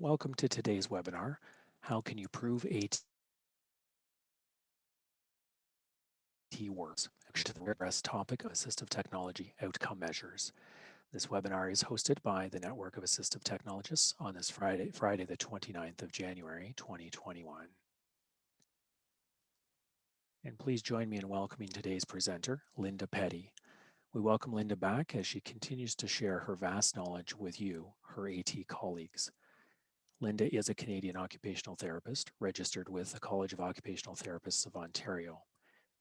Welcome to today's webinar, How Can You Prove AT Works? To the address topic of Assistive Technology Outcome Measures. This webinar is hosted by the Network of Assistive Technologists on this Friday the 29th of January, 2021. And please join me in welcoming today's presenter, Linda Petty. We welcome Linda back as she continues to share her vast knowledge with you, her AT colleagues. Linda is a Canadian occupational therapist registered with the College of Occupational Therapists of Ontario.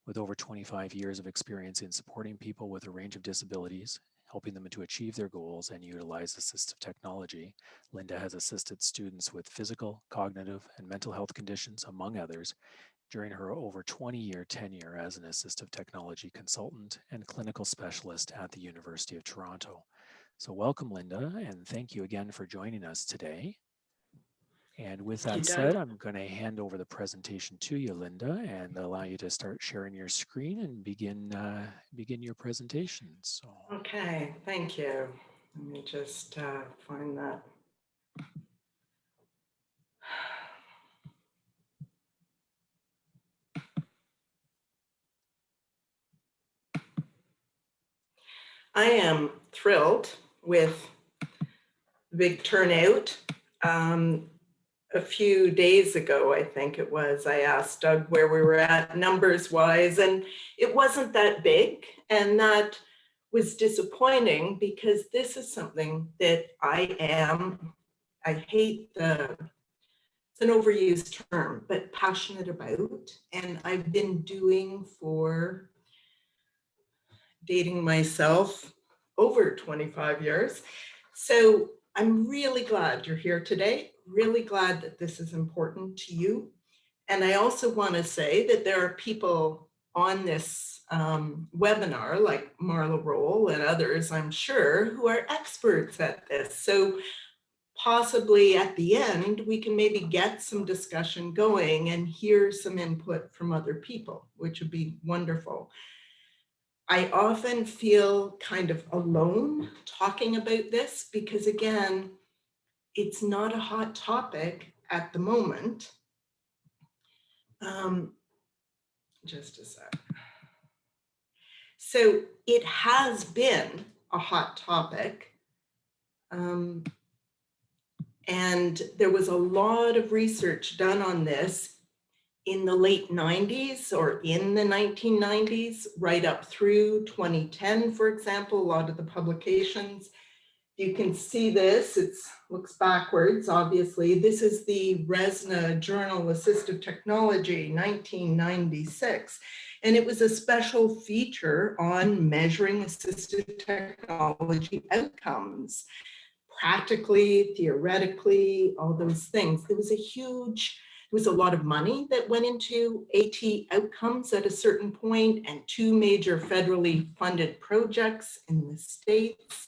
With over 25 years of experience in supporting people with a range of disabilities, helping them to achieve their goals and utilize assistive technology, Linda has assisted students with physical, cognitive, and mental health conditions, among others, during her over 20-year tenure as an assistive technology consultant and clinical specialist at the University of Toronto. So welcome, Linda, and thank you again for joining us today. And with that said, I'm going to hand over the presentation to you, Linda, and allow you to start sharing your screen and begin your presentation. So. Okay, thank you. Let me just find that. I am thrilled with the big turnout. A few days ago, I think it was, I asked Doug where we were at numbers-wise, and it wasn't that big, and that was disappointing because this is something that I hate it's an overused term, but passionate about, and I've been doing for, dating myself, over 25 years. So I'm really glad you're here today, really glad that this is important to you. And I also want to say that there are people on this webinar, like Marla Roll and others, I'm sure, who are experts at this. So possibly at the end, we can maybe get some discussion going and hear some input from other people, which would be wonderful. I often feel kind of alone talking about this because, again, it's not a hot topic at the moment. Just a sec. So it has been a hot topic. And there was a lot of research done on this in the late 90s or in the 1990s, right up through 2010, for example, a lot of the publications. You can see this, it looks backwards, obviously. This is the RESNA Journal Assistive Technology, 1996. And it was a special feature on measuring assistive technology outcomes, practically, theoretically, all those things. There was a lot of money that went into AT outcomes at a certain point, and two major federally funded projects in the States.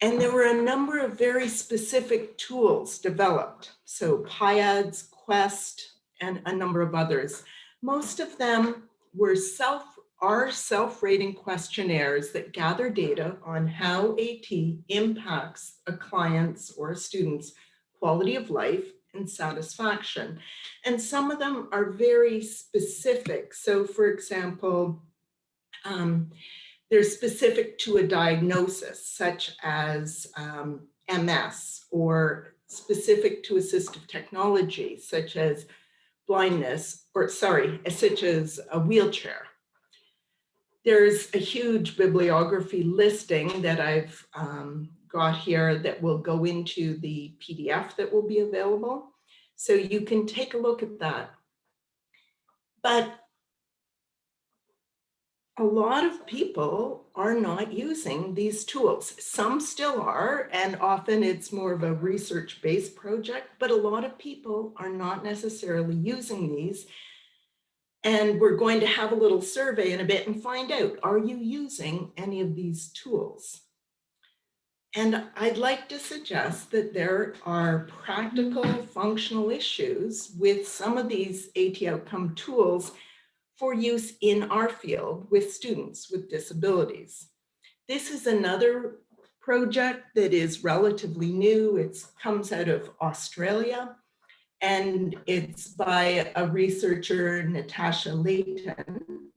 And there were a number of very specific tools developed. So PIADS, Quest, and a number of others. Most of them were self-rating questionnaires that gather data on how AT impacts a client's or a student's quality of life and satisfaction. And some of them are very specific. So for example, they're specific to a diagnosis such as MS, or specific to assistive technology such as blindness, such as a wheelchair. There's a huge bibliography listing that I've got here that will go into the PDF that will be available. So you can take a look at that. But a lot of people are not using these tools. Some still are, and often it's more of a research-based project, but a lot of people are not necessarily using these. And we're going to have a little survey in a bit and find out, are you using any of these tools? And I'd like to suggest that there are practical, functional issues with some of these AT outcome tools for use in our field with students with disabilities. This is another project that is relatively new. It comes out of Australia, and it's by a researcher, Natasha Layton.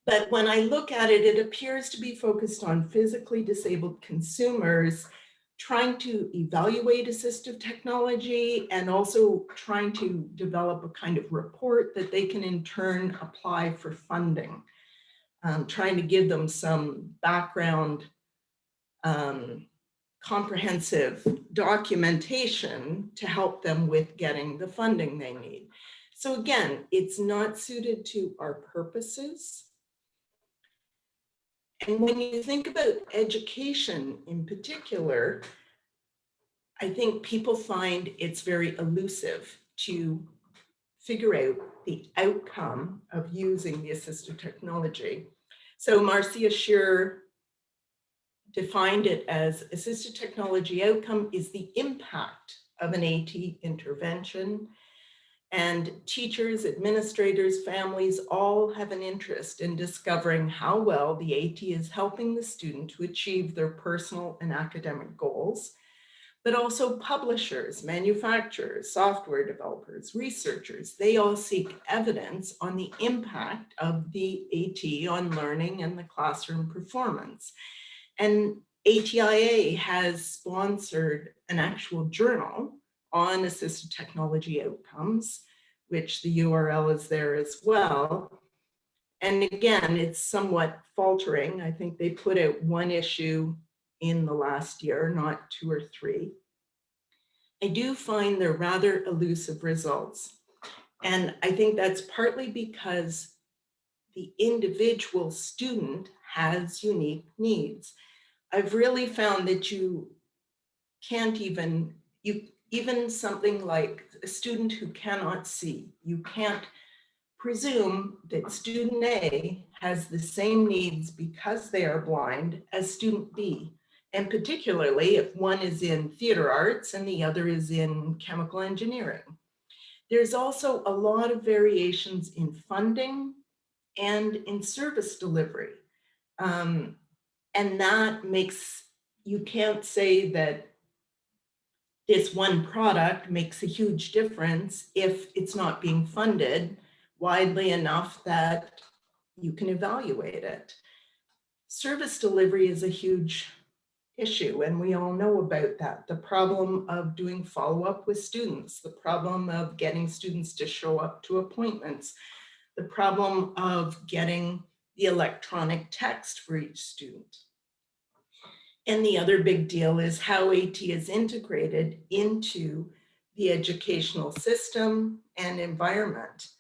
But when I look at it, it appears to be focused on physically disabled consumers trying to evaluate assistive technology and also trying to develop a kind of report that they can in turn apply for funding, trying to give them some background comprehensive documentation to help them with getting the funding they need. So again, it's not suited to our purposes. And when you think about education in particular, I think people find it's very elusive to figure out the outcome of using the assistive technology. So Marcia Shearer defined it as assistive technology outcome is the impact of an AT intervention. And teachers, administrators, families all have an interest in discovering how well the AT is helping the student to achieve their personal and academic goals, but also publishers, manufacturers, software developers, researchers. They all seek evidence on the impact of the AT on learning and the classroom performance. And ATIA has sponsored an actual journal on assistive technology outcomes, which the URL is there as well. And again, it's somewhat faltering. I think they put out one issue in the last year, not 2 or 3. I do find they're rather elusive results. And I think that's partly because the individual student has unique needs. I've really found that you can't even something like a student who cannot see, you can't presume that student A has the same needs because they are blind as student B. And particularly if one is in theater arts and the other is in chemical engineering. There's also a lot of variations in funding and in service delivery. And that makes, you can't say that this one product makes a huge difference if it's not being funded widely enough that you can evaluate it. Service delivery is a huge issue, and we all know about that. The problem of doing follow-up with students, the problem of getting students to show up to appointments, the problem of getting the electronic text for each student. And the other big deal is how AT is integrated into the educational system and environment.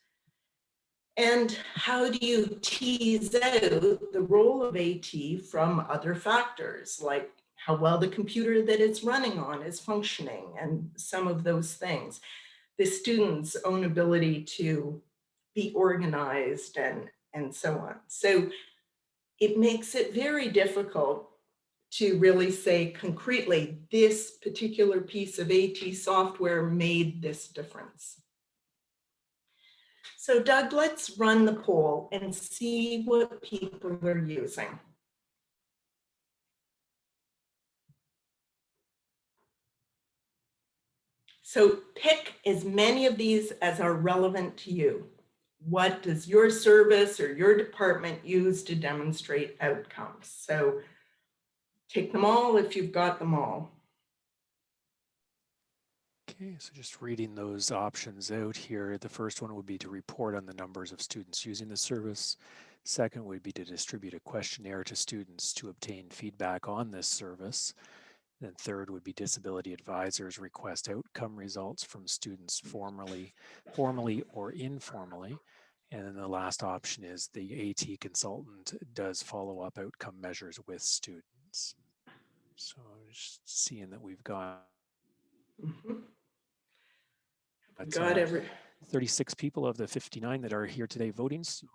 And how do you tease out the role of AT from other factors, like how well the computer that it's running on is functioning and some of those things, the student's own ability to be organized and so on. So it makes it very difficult to really say concretely, this particular piece of AT software made this difference. So Doug, let's run the poll and see what people are using. So pick as many of these as are relevant to you. What does your service or your department use to demonstrate outcomes? So take them all if you've got them all. Okay, so just reading those options out here. The first one would be to report on the numbers of students using the service. Second would be to distribute a questionnaire to students to obtain feedback on this service. Then third would be disability advisors request outcome results from students formally or informally. And then the last option is the AT consultant does follow-up outcome measures with students. So just seeing that we've got Got every 36 people of the 59 that are here today voting. So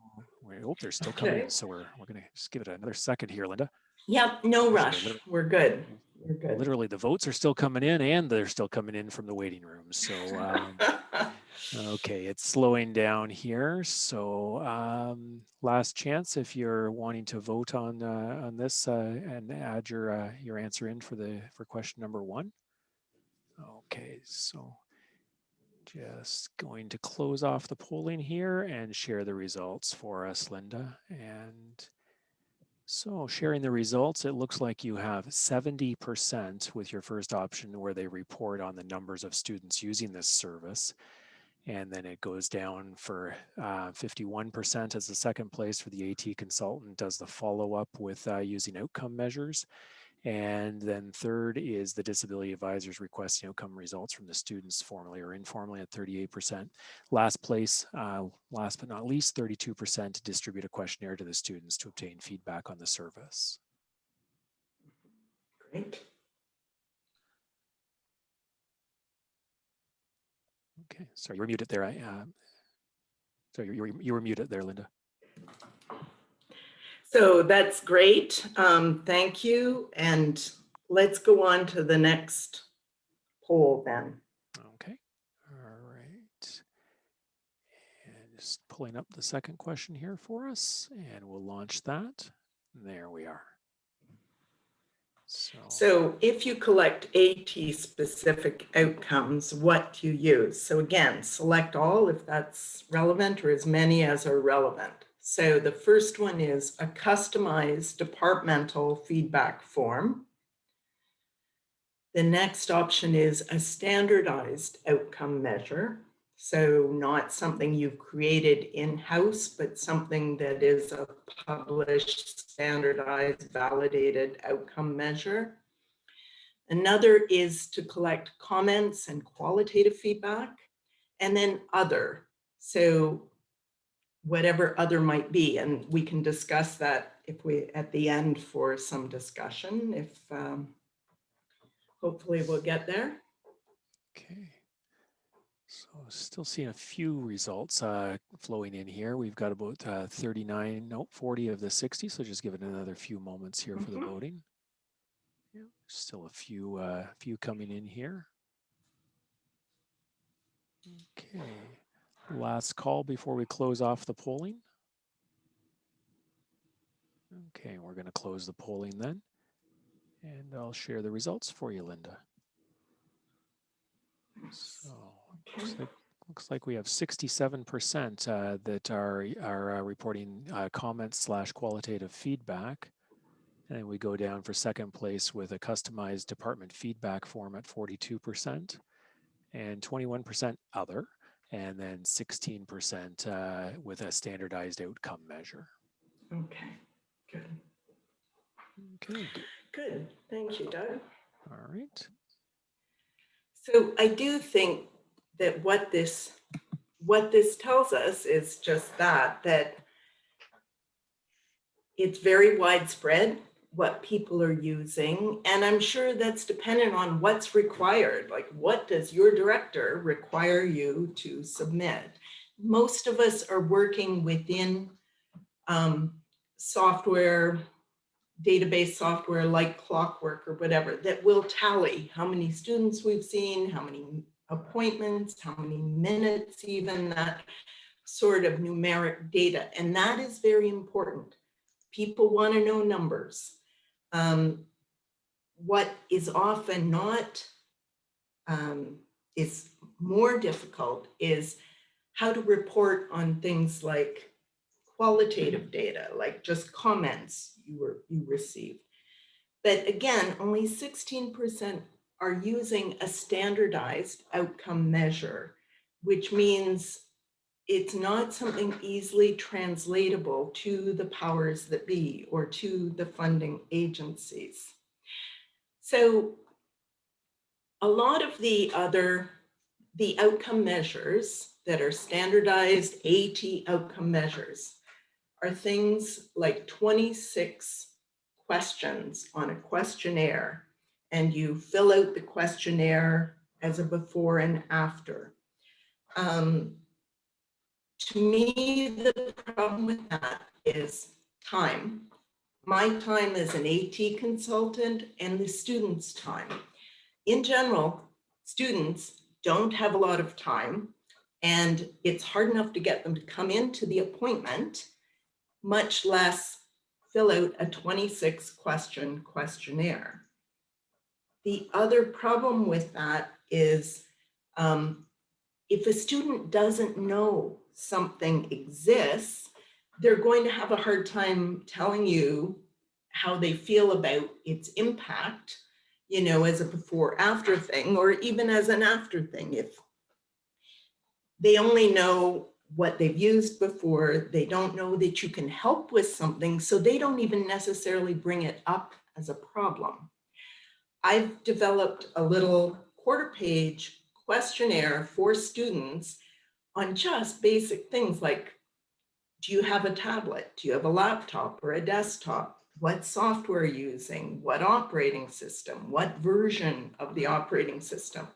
we hope they're still coming in. So we're going to just give it another second here, Linda. Yep, no rush. We're good. We're good. Literally, the votes are still coming in, and they're still coming in from the waiting room. So Okay, it's slowing down here. So last chance if you're wanting to vote on this and add your answer in for question number 1. Okay, so just going to close off the polling here and share the results for us, Linda. And so sharing the results, it looks like you have 70% with your first option where they report on the numbers of students using this service. And then it goes down for 51% as the second place for the AT consultant does the follow-up with using outcome measures. And then third is the disability advisors requesting outcome results from the students formally or informally at 38%. Last place, last but not least, 32% to distribute a questionnaire to the students to obtain feedback on the service. Great. Okay, sorry, you were muted there. Sorry, you were muted there, Linda. So that's great. Thank you. And let's go on to the next poll then. Okay, all right. And just pulling up the second question here for us, and we'll launch that. There we are. So if you collect AT specific outcomes, what do you use? So again, select all if that's relevant or as many as are relevant. So the first one is a customized departmental feedback form. The next option is a standardized outcome measure. So not something you've created in-house, but something that is a published, standardized, validated outcome measure. Another is to collect comments and qualitative feedback, and then other. So whatever other might be, and we can discuss that if we at the end for some discussion. If hopefully we'll get there. Okay. So still seeing a few results flowing in here. We've got about 40 of the 60. So just give it another few moments here for the voting. Yeah, still a few coming in here. Okay, last call before we close off the polling. Okay, we're going to close the polling then, and I'll share the results for you, Linda. So looks like we have 67% that are reporting comments / qualitative feedback. And then we go down for second place with a customized department feedback form at 42% and 21% other, and then 16% with a standardized outcome measure. Okay, good. Okay. Good. Thank you, Doug. All right. So I do think that what this tells us is just that it's very widespread what people are using, and I'm sure that's dependent on what's required. Like, what does your director require you to submit? Most of us are working within software, database software like Clockwork or whatever, that will tally how many students we've seen, how many appointments, how many minutes, even that sort of numeric data. And that is very important. People want to know numbers. What is often not, is more difficult is how to report on things like qualitative data, like just comments you received. But again, only 16% are using a standardized outcome measure, which means it's not something easily translatable to the powers that be or to the funding agencies. So a lot of the outcome measures that are standardized AT outcome measures are things like 26 questions on a questionnaire, and you fill out the questionnaire as a before and after. To me, the problem with that is time. My time as an AT consultant and the students' time. In general, students don't have a lot of time And it's hard enough to get them to come into the appointment, much less fill out a 26-question questionnaire. The other problem with that is if a student doesn't know something exists, they're going to have a hard time telling you how they feel about its impact, you know, as a before-after thing, or even as an after thing. If they only know what they've used before, they don't know that you can help with something, so they don't even necessarily bring it up as a problem. I've developed a little quarter-page questionnaire for students on just basic things like, do you have a tablet? Do you have a laptop or a desktop? What software are you using? What operating system? What version of the operating system?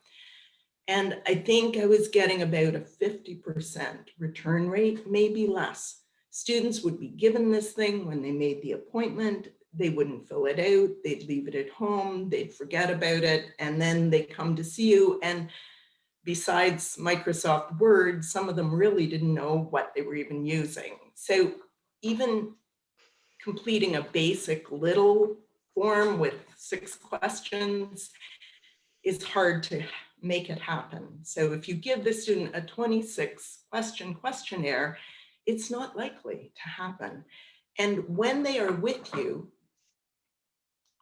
And I think I was getting about a 50% return rate, maybe less. Students would be given this thing when they made the appointment. They wouldn't fill it out. They'd leave it at home. They'd forget about it. And then they come to see you. And besides Microsoft Word, some of them really didn't know what they were even using. So even completing a basic little form with 6 questions is hard to make it happen. So if you give the student a 26-question questionnaire, it's not likely to happen. And when they are with you,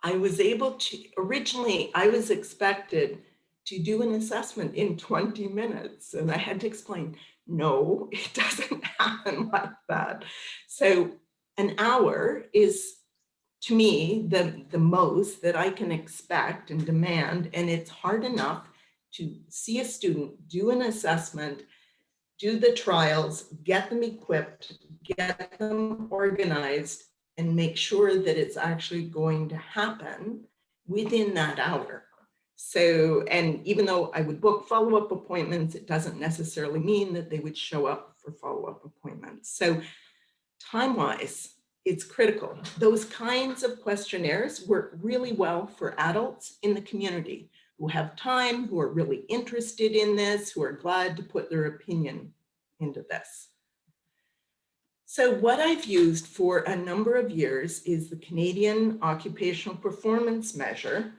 I was able to, originally I was expected to do an assessment in 20 minutes. And I had to explain, no, it doesn't happen like that. So an hour is, to me, the most that I can expect and demand. And it's hard enough to see a student, do an assessment, do the trials, get them equipped, get them organized, and make sure that it's actually going to happen within that hour. So, and even though I would book follow-up appointments, it doesn't necessarily mean that they would show up for follow-up appointments. So time-wise, it's critical. Those kinds of questionnaires work really well for adults in the community who have time, who are really interested in this, who are glad to put their opinion into this. So what I've used for a number of years is the Canadian Occupational Performance Measure.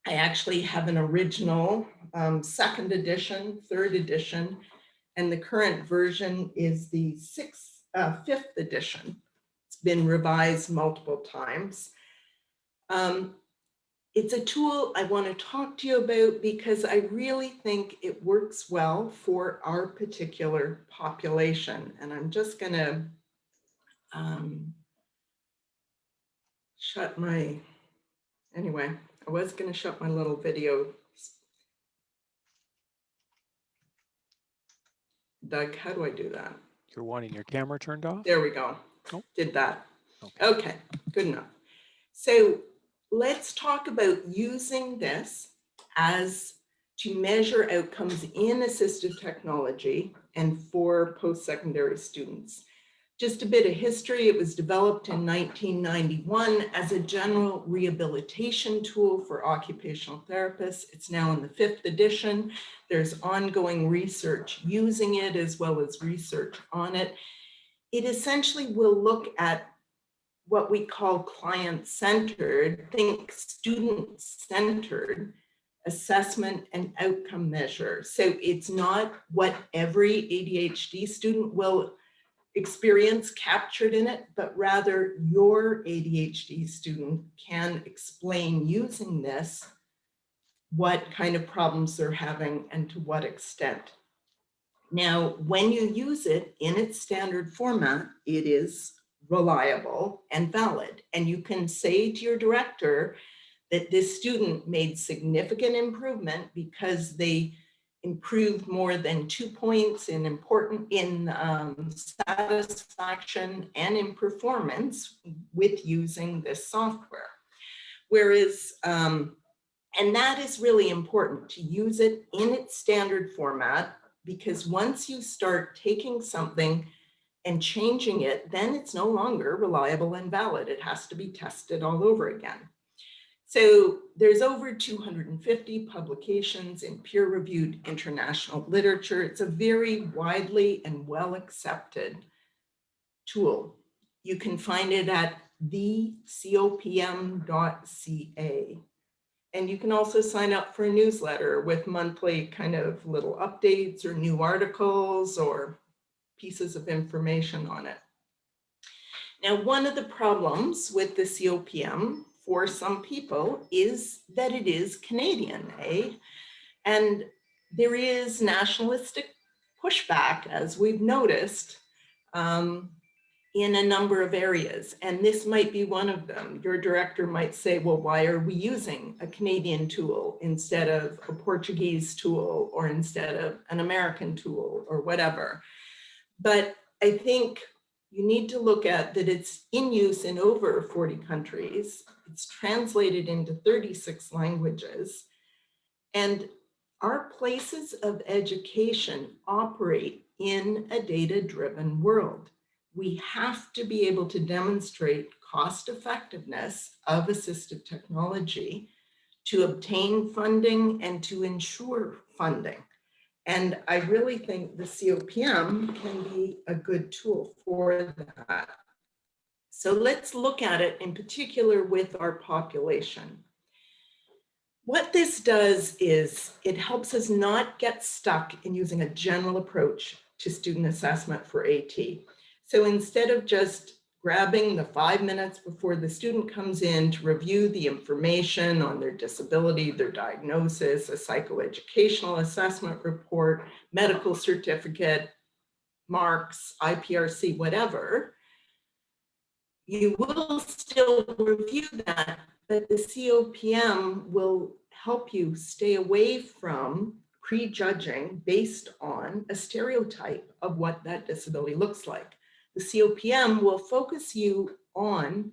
I actually have an original 2nd edition, 3rd edition, and the current version is the 5th edition. It's been revised multiple times. It's a tool I want to talk to you about because I really think it works well for our particular population. And I'm just going to shut my, anyway, I was going to shut my little video. Doug, how do I do that? You're wanting your camera turned off? There we go. Oh. Did that. Okay. Okay, good enough. So let's talk about using this as to measure outcomes in assistive technology and for post-secondary students. Just a bit of history. It was developed in 1991 as a general rehabilitation tool for occupational therapists. It's now in the 5th edition. There's ongoing research using it as well as research on it. It essentially will look at what we call client-centered, think student-centered assessment and outcome measure. So it's not what every ADHD student will experience captured in it, but rather your ADHD student can explain using this what kind of problems they're having and to what extent. Now, when you use it in its standard format, it is reliable and valid. And you can say to your director that this student made significant improvement because they improved more than 2 points in satisfaction and in performance with using this software. Whereas, and that is really important to use it in its standard format, because once you start taking something and changing it, then it's no longer reliable and valid. It has to be tested all over again. So there's over 250 publications in peer-reviewed international literature. It's a very widely and well-accepted tool. You can find it at thecopm.ca. And you can also sign up for a newsletter with monthly kind of little updates or new articles or pieces of information on it. Now, one of the problems with the COPM for some people is that it is Canadian, eh? And there is nationalistic pushback, as we've noticed, in a number of areas, and this might be one of them. Your director might say, well, why are we using a Canadian tool instead of a Portuguese tool or instead of an American tool or whatever? But I think you need to look at that it's in use in over 40 countries. It's translated into 36 languages. And our places of education operate in a data-driven world. We have to be able to demonstrate cost effectiveness of assistive technology to obtain funding and to ensure funding. And I really think the COPM can be a good tool for that. So let's look at it in particular with our population. What this does is it helps us not get stuck in using a general approach to student assessment for AT. So instead of just grabbing the 5 minutes before the student comes in to review the information on their disability, their diagnosis, a psychoeducational assessment report, medical certificate, marks, IPRC, whatever, you will still review that, but the COPM will help you stay away from prejudging based on a stereotype of what that disability looks like. The COPM will focus you on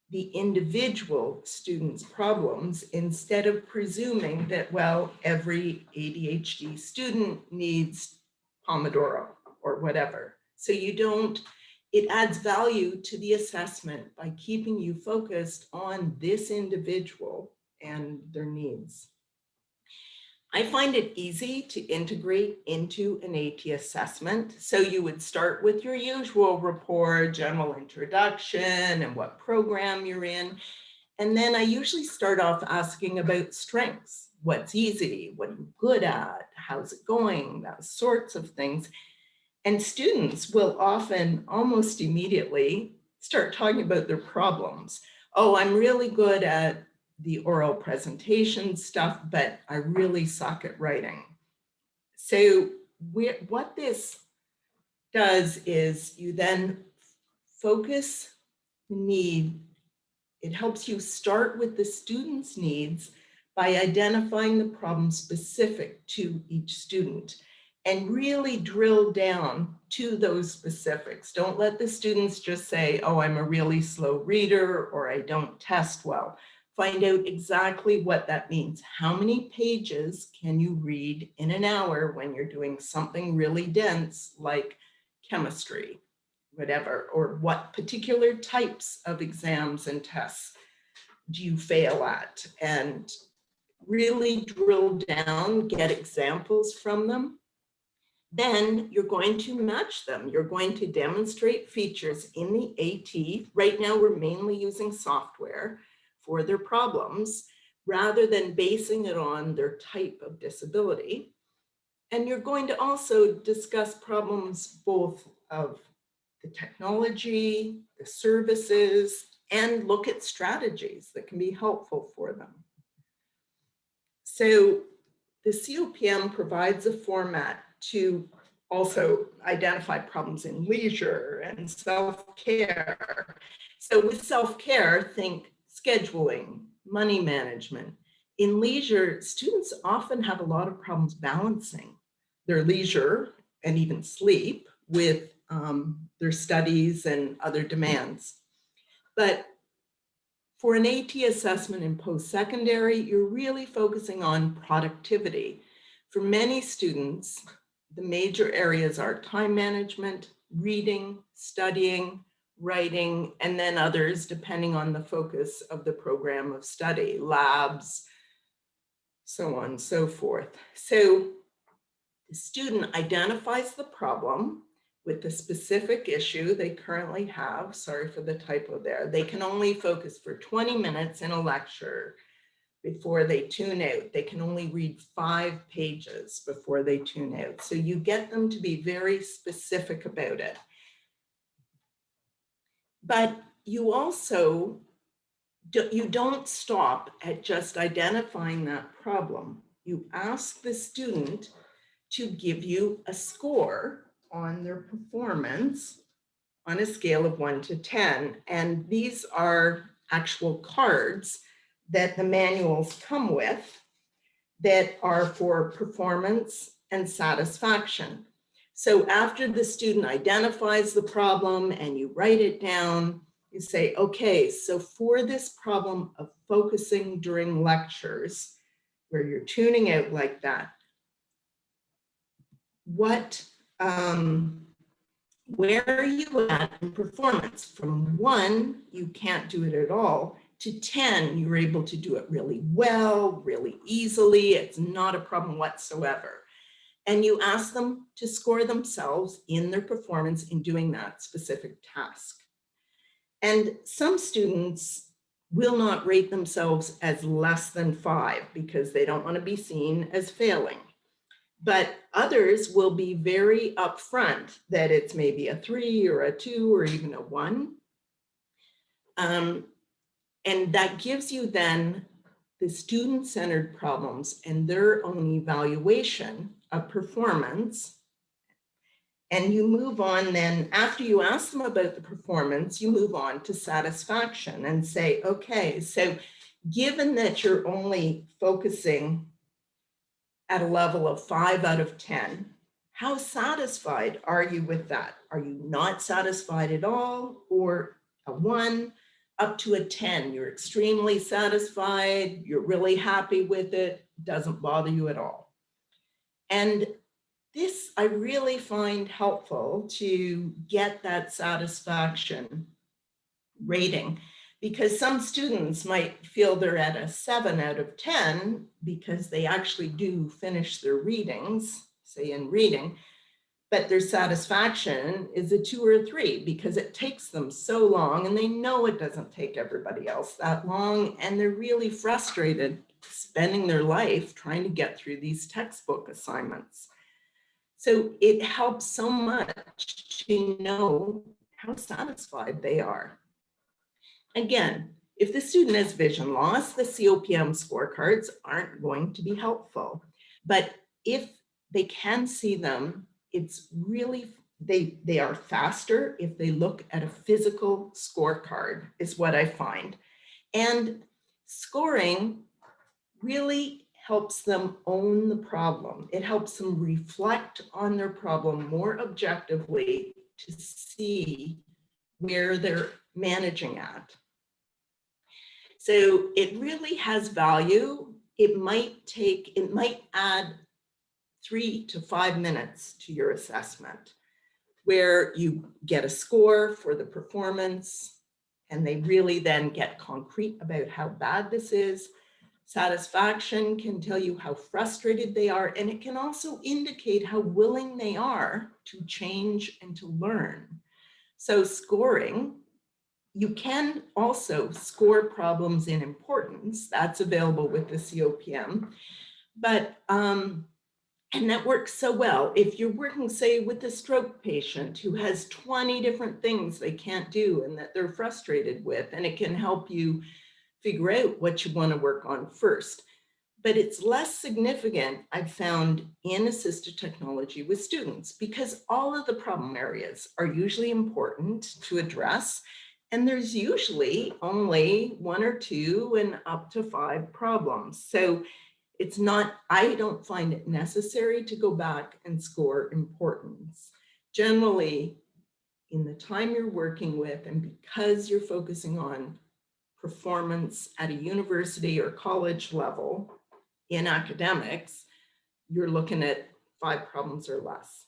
the individual student's problems instead of presuming that, well, every ADHD student needs Pomodoro or whatever. So you don't, it adds value to the assessment by keeping you focused on this individual and their needs. I find it easy to integrate into an AT assessment. So you would start with your usual report, general introduction, and what program you're in. And then I usually start off asking about strengths. What's easy? What are you good at? How's it going? Those sorts of things. And students will often almost immediately start talking about their problems. Oh, I'm really good at the oral presentation stuff, but I really suck at writing. So what this does is you then focus the need. It helps you start with the student's needs by identifying the problem specific to each student and really drill down to those specifics. Don't let the students just say, oh, I'm a really slow reader or I don't test well. Find out exactly what that means. How many pages can you read in an hour when you're doing something really dense like chemistry, whatever, or what particular types of exams and tests do you fail at? And really drill down, get examples from them. Then you're going to match them. You're going to demonstrate features in the AT. Right now, we're mainly using software for their problems rather than basing it on their type of disability. And you're going to also discuss problems both of the technology, the services, and look at strategies that can be helpful for them. So the COPM provides a format to also identify problems in leisure and self-care. So with self-care, think scheduling, money management. In leisure, students often have a lot of problems balancing their leisure and even sleep with their studies and other demands. But for an AT assessment in post-secondary, you're really focusing on productivity. For many students, the major areas are time management, reading, studying, writing, and then others depending on the focus of the program of study, labs, so on and so forth. So the student identifies the problem with the specific issue they currently have. Sorry for the typo there. They can only focus for 20 minutes in a lecture before they tune out. They can only read 5 pages before they tune out. So you get them to be very specific about it. But you also you don't stop at just identifying that problem. You ask the student to give you a score on their performance on a scale of 1 to 10. And these are actual cards that the manuals come with that are for performance and satisfaction. So after the student identifies the problem and you write it down, you say, okay, so for this problem of focusing during lectures, where you're tuning out like that, where are you at in performance? From 1, you can't do it at all, to 10, you're able to do it really well, really easily. It's not a problem whatsoever. And you ask them to score themselves in their performance in doing that specific task. And some students will not rate themselves as less than 5 because they don't want to be seen as failing. But others will be very upfront that it's maybe a 3 or a 2 or even a 1. And that gives you then the student-centered problems and their own evaluation of performance. And you move on then, after you ask them about the performance, you move on to satisfaction and say, okay, so given that you're only focusing at a level of 5 out of 10, how satisfied are you with that? Are you not satisfied at all, or a 1 up to a 10? You're extremely satisfied, you're really happy with it, doesn't bother you at all. And this I really find helpful to get that satisfaction rating, because some students might feel they're at a 7 out of 10 because they actually do finish their readings, say in reading, but their satisfaction is a 2 or a 3 because it takes them so long, and they know it doesn't take everybody else that long, and they're really frustrated spending their life trying to get through these textbook assignments. So it helps so much to know how satisfied they are. Again, if the student has vision loss, the COPM scorecards aren't going to be helpful. But if they can see them, it's really, they are faster if they look at a physical scorecard, is what I find. And scoring really helps them own the problem. It helps them reflect on their problem more objectively to see where they're managing at. So it really has value. It might add 3 to 5 minutes to your assessment, where you get a score for the performance, and they really then get concrete about how bad this is. Satisfaction can tell you how frustrated they are, and it can also indicate how willing they are to change and to learn. So scoring, you can also score problems in importance. That's available with the COPM. But, and that works so well. If you're working, say, with a stroke patient who has 20 different things they can't do and that they're frustrated with, and it can help you figure out what you want to work on first. But it's less significant, I've found, in assistive technology with students, because all of the problem areas are usually important to address. And there's usually only 1 or 2 and up to 5 problems. So it's not, I don't find it necessary to go back and score importance. Generally, in the time you're working with, and because you're focusing on performance at a university or college level in academics, you're looking at 5 problems or less.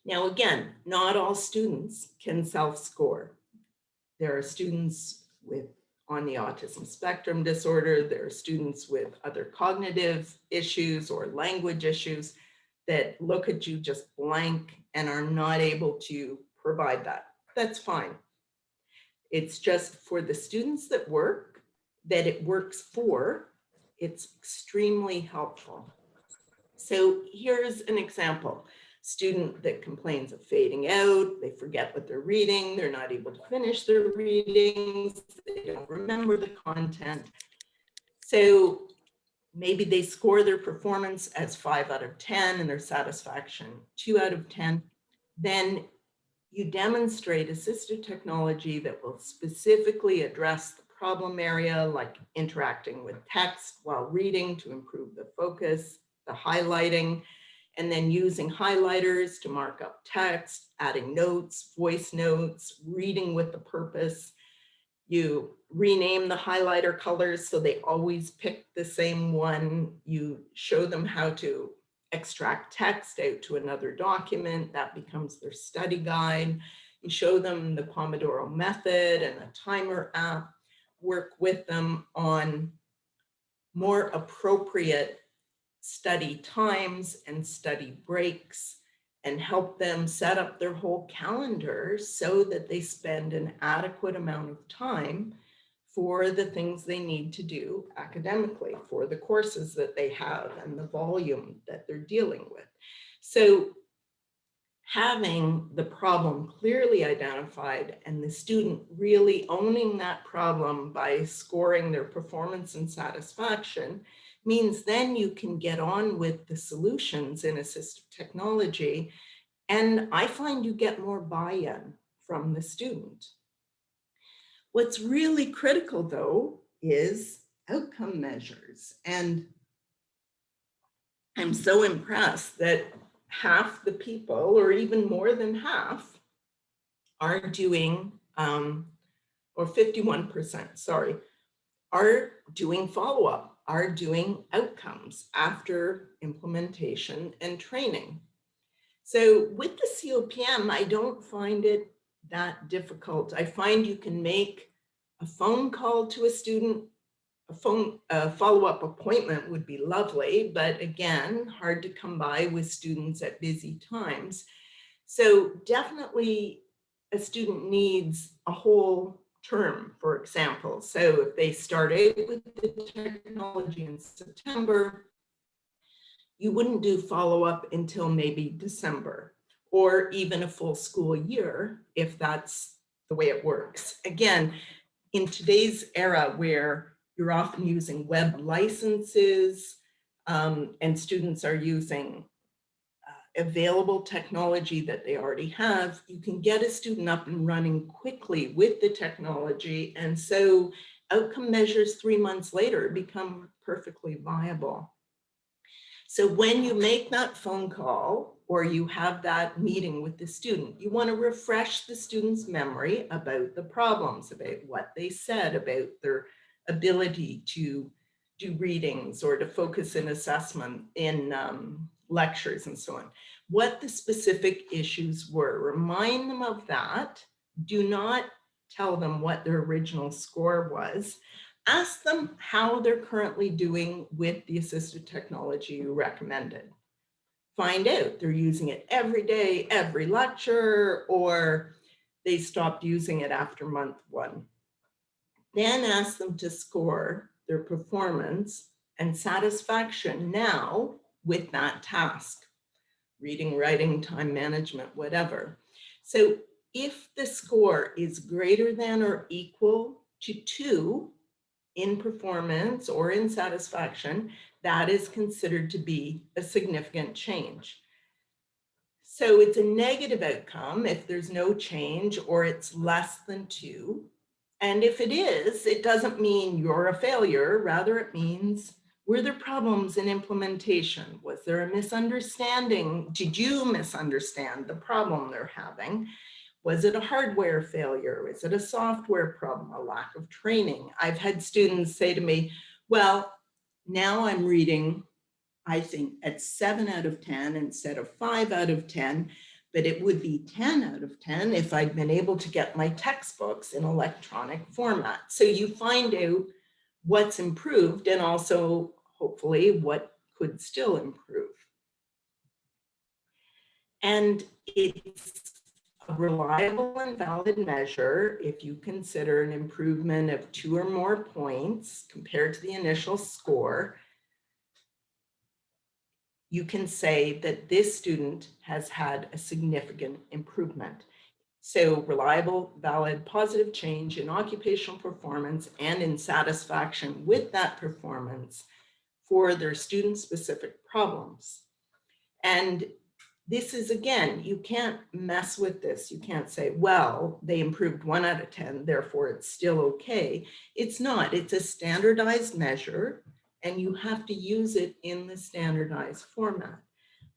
Now, again, not all students can self-score. There are students on the autism spectrum disorder. There are students with other cognitive issues or language issues that look at you just blank and are not able to provide that. That's fine. It's just for the students that it works for, it's extremely helpful. So here's an example. Student that complains of fading out, they forget what they're reading, they're not able to finish their readings, they don't remember the content. So maybe they score their performance as 5 out of 10 and their satisfaction 2 out of 10. Then you demonstrate assistive technology that will specifically address the problem area, like interacting with text while reading to improve the focus, the highlighting, and then using highlighters to mark up text, adding notes, voice notes, reading with the purpose. You rename the highlighter colors so they always pick the same one. You show them how to extract text out to another document. That becomes their study guide. You show them the Pomodoro method and a timer app. Work with them on more appropriate study times and study breaks, and help them set up their whole calendar so that they spend an adequate amount of time for the things they need to do academically, for the courses that they have and the volume that they're dealing with. So having the problem clearly identified and the student really owning that problem by scoring their performance and satisfaction means then you can get on with the solutions in assistive technology. And I find you get more buy-in from the student. What's really critical, though, is outcome measures. And I'm so impressed that half the people, or even more than half, are doing, or 51%, sorry, are doing follow-up, are doing outcomes after implementation and training. So with the COPM, I don't find it that difficult. I find you can make a phone call to a student. A follow-up appointment would be lovely, but again, hard to come by with students at busy times. So definitely a student needs a whole term, for example. So if they started with the technology in September, you wouldn't do follow-up until maybe December, or even a full school year, if that's the way it works. Again, in today's era where you're often using web licenses and students are using available technology that they already have, you can get a student up and running quickly with the technology. And so outcome measures 3 months later become perfectly viable. So when you make that phone call or you have that meeting with the student, you want to refresh the student's memory about the problems, about what they said, about their ability to do readings or to focus in assessment in lectures and so on. What the specific issues were. Remind them of that. Do not tell them what their original score was. Ask them how they're currently doing with the assistive technology you recommended. Find out they're using it every day, every lecture, or they stopped using it after month 1. Then ask them to score their performance and satisfaction now with that task. Reading, writing, time management, whatever. So if the score is greater than or equal to 2, in performance or in satisfaction, that is considered to be a significant change. So it's a negative outcome if there's no change or it's less than 2. And if it is, it doesn't mean you're a failure. Rather, it means, were there problems in implementation? Was there a misunderstanding? Did you misunderstand the problem they're having? Was it a hardware failure? Is it a software problem, a lack of training? I've had students say to me, well, now I'm reading, I think, at 7 out of 10 instead of 5 out of 10, but it would be 10 out of 10 if I'd been able to get my textbooks in electronic format. So you find out what's improved and also hopefully what could still improve. And it's a reliable and valid measure if you consider an improvement of 2 or more points compared to the initial score. You can say that this student has had a significant improvement. So reliable, valid, positive change in occupational performance and in satisfaction with that performance for their student-specific problems. And this is, again, you can't mess with this. You can't say, well, they improved 1 out of 10, therefore it's still okay. It's not. It's a standardized measure, and you have to use it in the standardized format.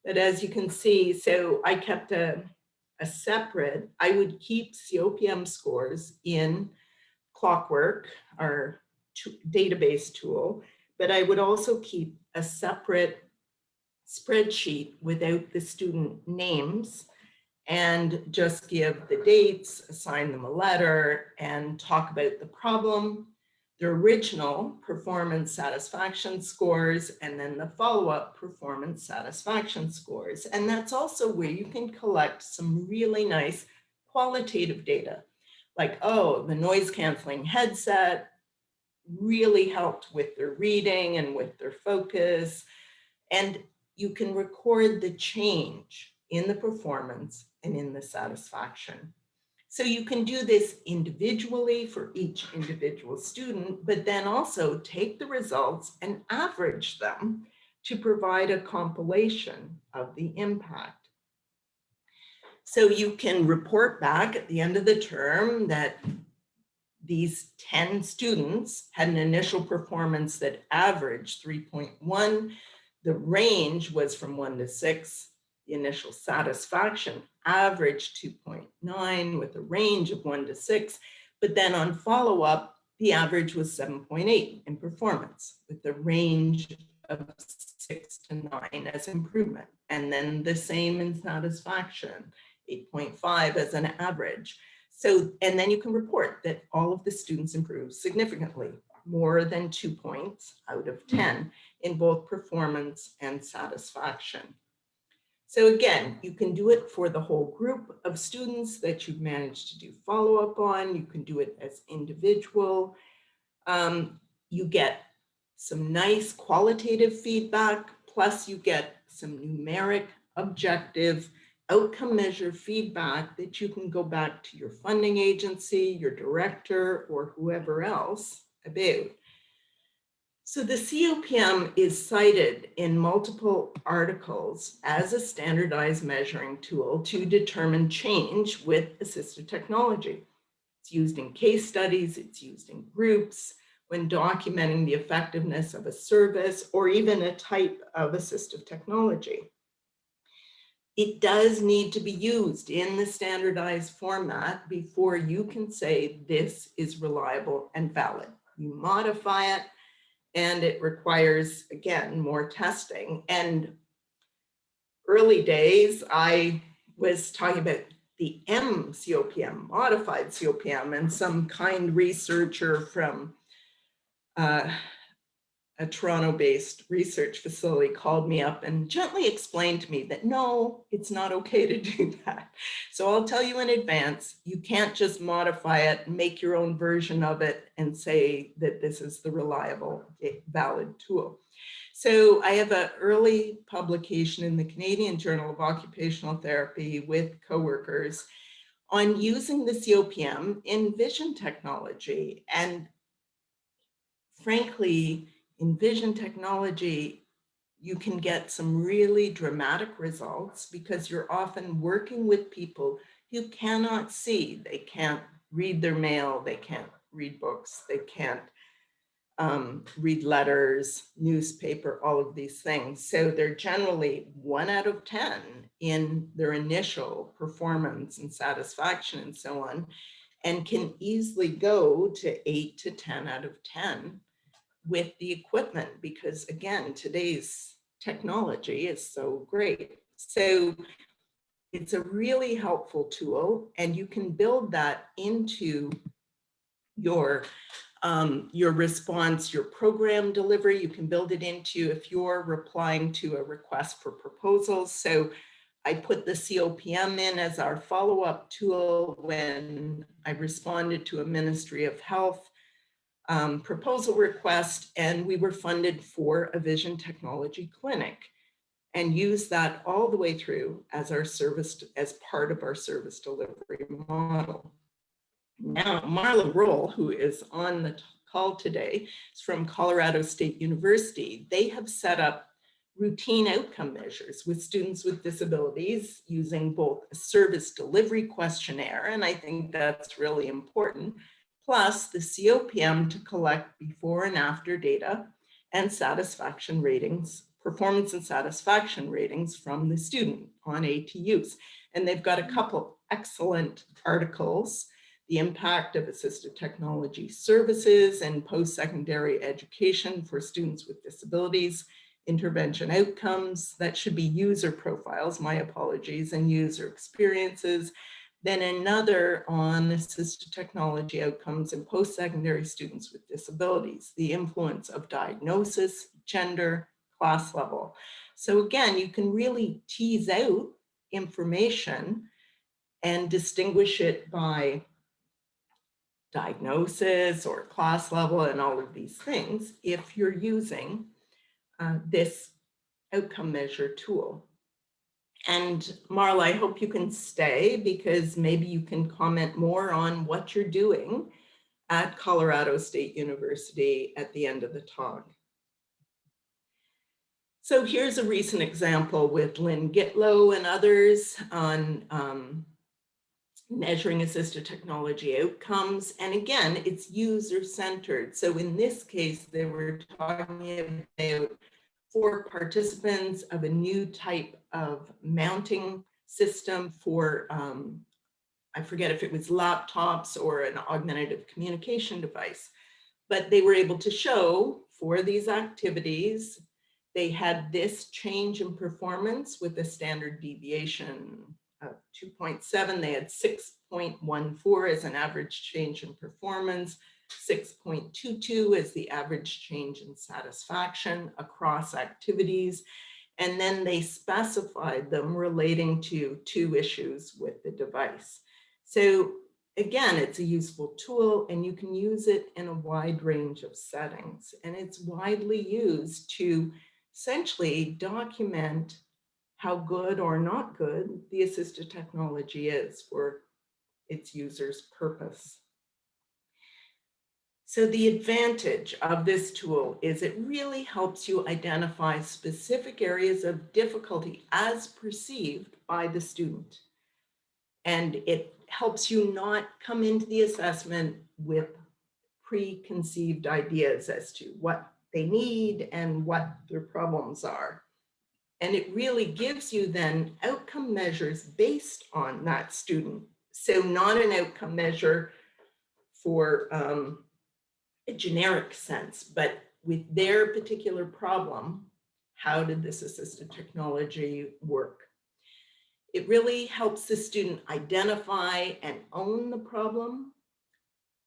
But as you can see, so I kept a separate, I would keep COPM scores in Clockwork, our database tool, but I would also keep a separate spreadsheet without the student names and just give the dates, assign them a letter, and talk about the problem, the original performance satisfaction scores, and then the follow-up performance satisfaction scores. And that's also where you can collect some really nice qualitative data, like, oh, the noise canceling headset really helped with their reading and with their focus. And you can record the change in the performance and in the satisfaction. So you can do this individually for each individual student, but then also take the results and average them to provide a compilation of the impact. So you can report back at the end of the term that these 10 students had an initial performance that averaged 3.1. The range was from 1 to 6. The initial satisfaction averaged 2.9 with a range of 1 to 6. But then on follow-up, the average was 7.8 in performance with a range of 6 to 9 as improvement. And then the same in satisfaction, 8.5 as an average. So, and then you can report that all of the students improved significantly, more than 2 points out of 10 in both performance and satisfaction. So again, you can do it for the whole group of students that you've managed to do follow-up on. You can do it as individual. You get some nice qualitative feedback, plus you get some numeric, objective, outcome measure feedback that you can go back to your funding agency, your director, or whoever else about. So the COPM is cited in multiple articles as a standardized measuring tool to determine change with assistive technology. It's used in case studies, it's used in groups, when documenting the effectiveness of a service or even a type of assistive technology. It does need to be used in the standardized format before you can say this is reliable and valid. You modify it, and it requires, again, more testing. And early days, I was talking about the MCOPM, modified COPM, and some kind researcher from a Toronto-based research facility called me up and gently explained to me that no, it's not okay to do that. So I'll tell you in advance, you can't just modify it, make your own version of it and say that this is the reliable, valid tool. So I have an early publication in the Canadian Journal of Occupational Therapy with coworkers on using the COPM in vision technology. And frankly, in vision technology, you can get some really dramatic results because you're often working with people who cannot see. They can't read their mail, they can't read books, they can't read letters, newspaper, all of these things. So they're generally 1 out of 10 in their initial performance and satisfaction and so on, and can easily go to 8 to 10 out of 10 with the equipment, because again, today's technology is so great. So It's a really helpful tool, and you can build that into your response, your program delivery. You can build it into if you're replying to a request for proposals. So I put the COPM in as our follow-up tool when I responded to a Ministry of Health proposal request, and we were funded for a vision technology clinic, and use that all the way through as our service, as part of our service delivery model. Now, Marla Roll, who is on the call today, is from Colorado State University. They have set up routine outcome measures with students with disabilities using both a service delivery questionnaire, and I think that's really important, plus the COPM to collect before and after data and satisfaction ratings, performance and satisfaction ratings from the student on ATUs. And they've got a couple excellent articles: the impact of assistive technology services and post-secondary education for students with disabilities, intervention outcomes. That should be user profiles, my apologies, and user experiences. Then another on assistive technology outcomes in post-secondary students with disabilities, the influence of diagnosis, gender, class level. So again, you can really tease out information and distinguish it by diagnosis or class level and all of these things if you're using this outcome measure tool. And Marla, I hope you can stay, because maybe you can comment more on what you're doing at Colorado State University at the end of the talk. So here's a recent example with Lynn Gitlow and others on measuring assistive technology outcomes. And again, it's user-centered. So in this case, they were talking about 4 participants of a new type of mounting system for, I forget if it was laptops or an augmentative communication device, but they were able to show for these activities, they had this change in performance with a standard deviation of 2.7. They had 6.14 as an average change in performance, 6.22 as the average change in satisfaction across activities. And then they specified them relating to 2 issues with the device. So again, it's a useful tool, and you can use it in a wide range of settings. And it's widely used to essentially document how good or not good the assistive technology is for its user's purpose. So the advantage of this tool is it really helps you identify specific areas of difficulty as perceived by the student. And it helps you not come into the assessment with preconceived ideas as to what they need and what their problems are. And it really gives you then outcome measures based on that student. So not an outcome measure for a generic sense, but with their particular problem, how did this assistive technology work? It really helps the student identify and own the problem.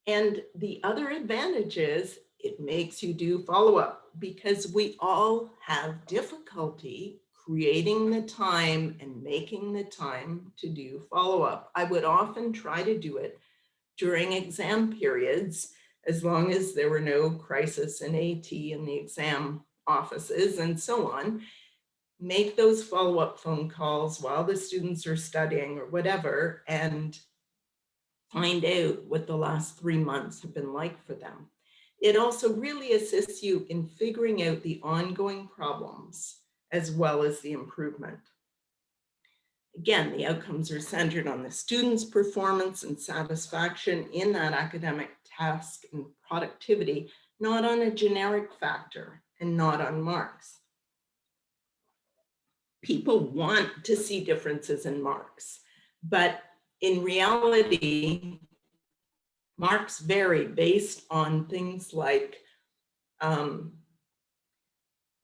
And the other advantage is it makes you do follow-up, because we all have difficulty creating the time and making the time to do follow-up. I would often try to do it during exam periods, as long as there were no crisis in AT in the exam offices and so on. Make those follow-up phone calls while the students are studying or whatever, and find out what the last 3 months have been like for them. It also really assists you in figuring out the ongoing problems as well as the improvement. Again, the outcomes are centered on the student's performance and satisfaction in that academic task and productivity, not on a generic factor and not on marks. People want to see differences in marks, but in reality, marks vary based on things like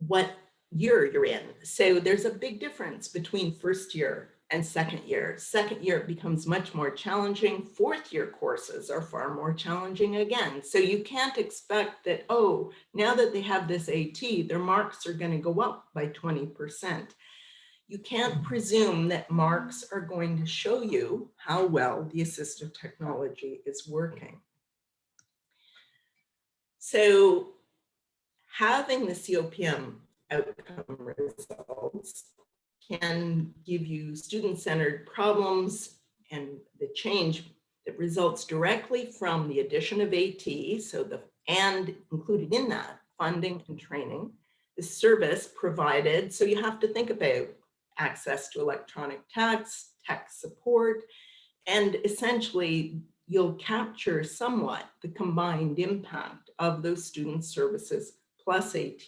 what year you're in. So there's a big difference between first year and second year. Second year, it becomes much more challenging. Fourth year courses are far more challenging again. So you can't expect that, oh, now that they have this AT, their marks are going to go up by 20%. You can't presume that marks are going to show you how well the assistive technology is working. So having the COPM outcome results can give you student-centered problems and the change that results directly from the addition of AT, so and included in that, funding and training, the service provided. So you have to think about access to electronic text, tech support, and essentially you'll capture somewhat the combined impact of those student services plus AT.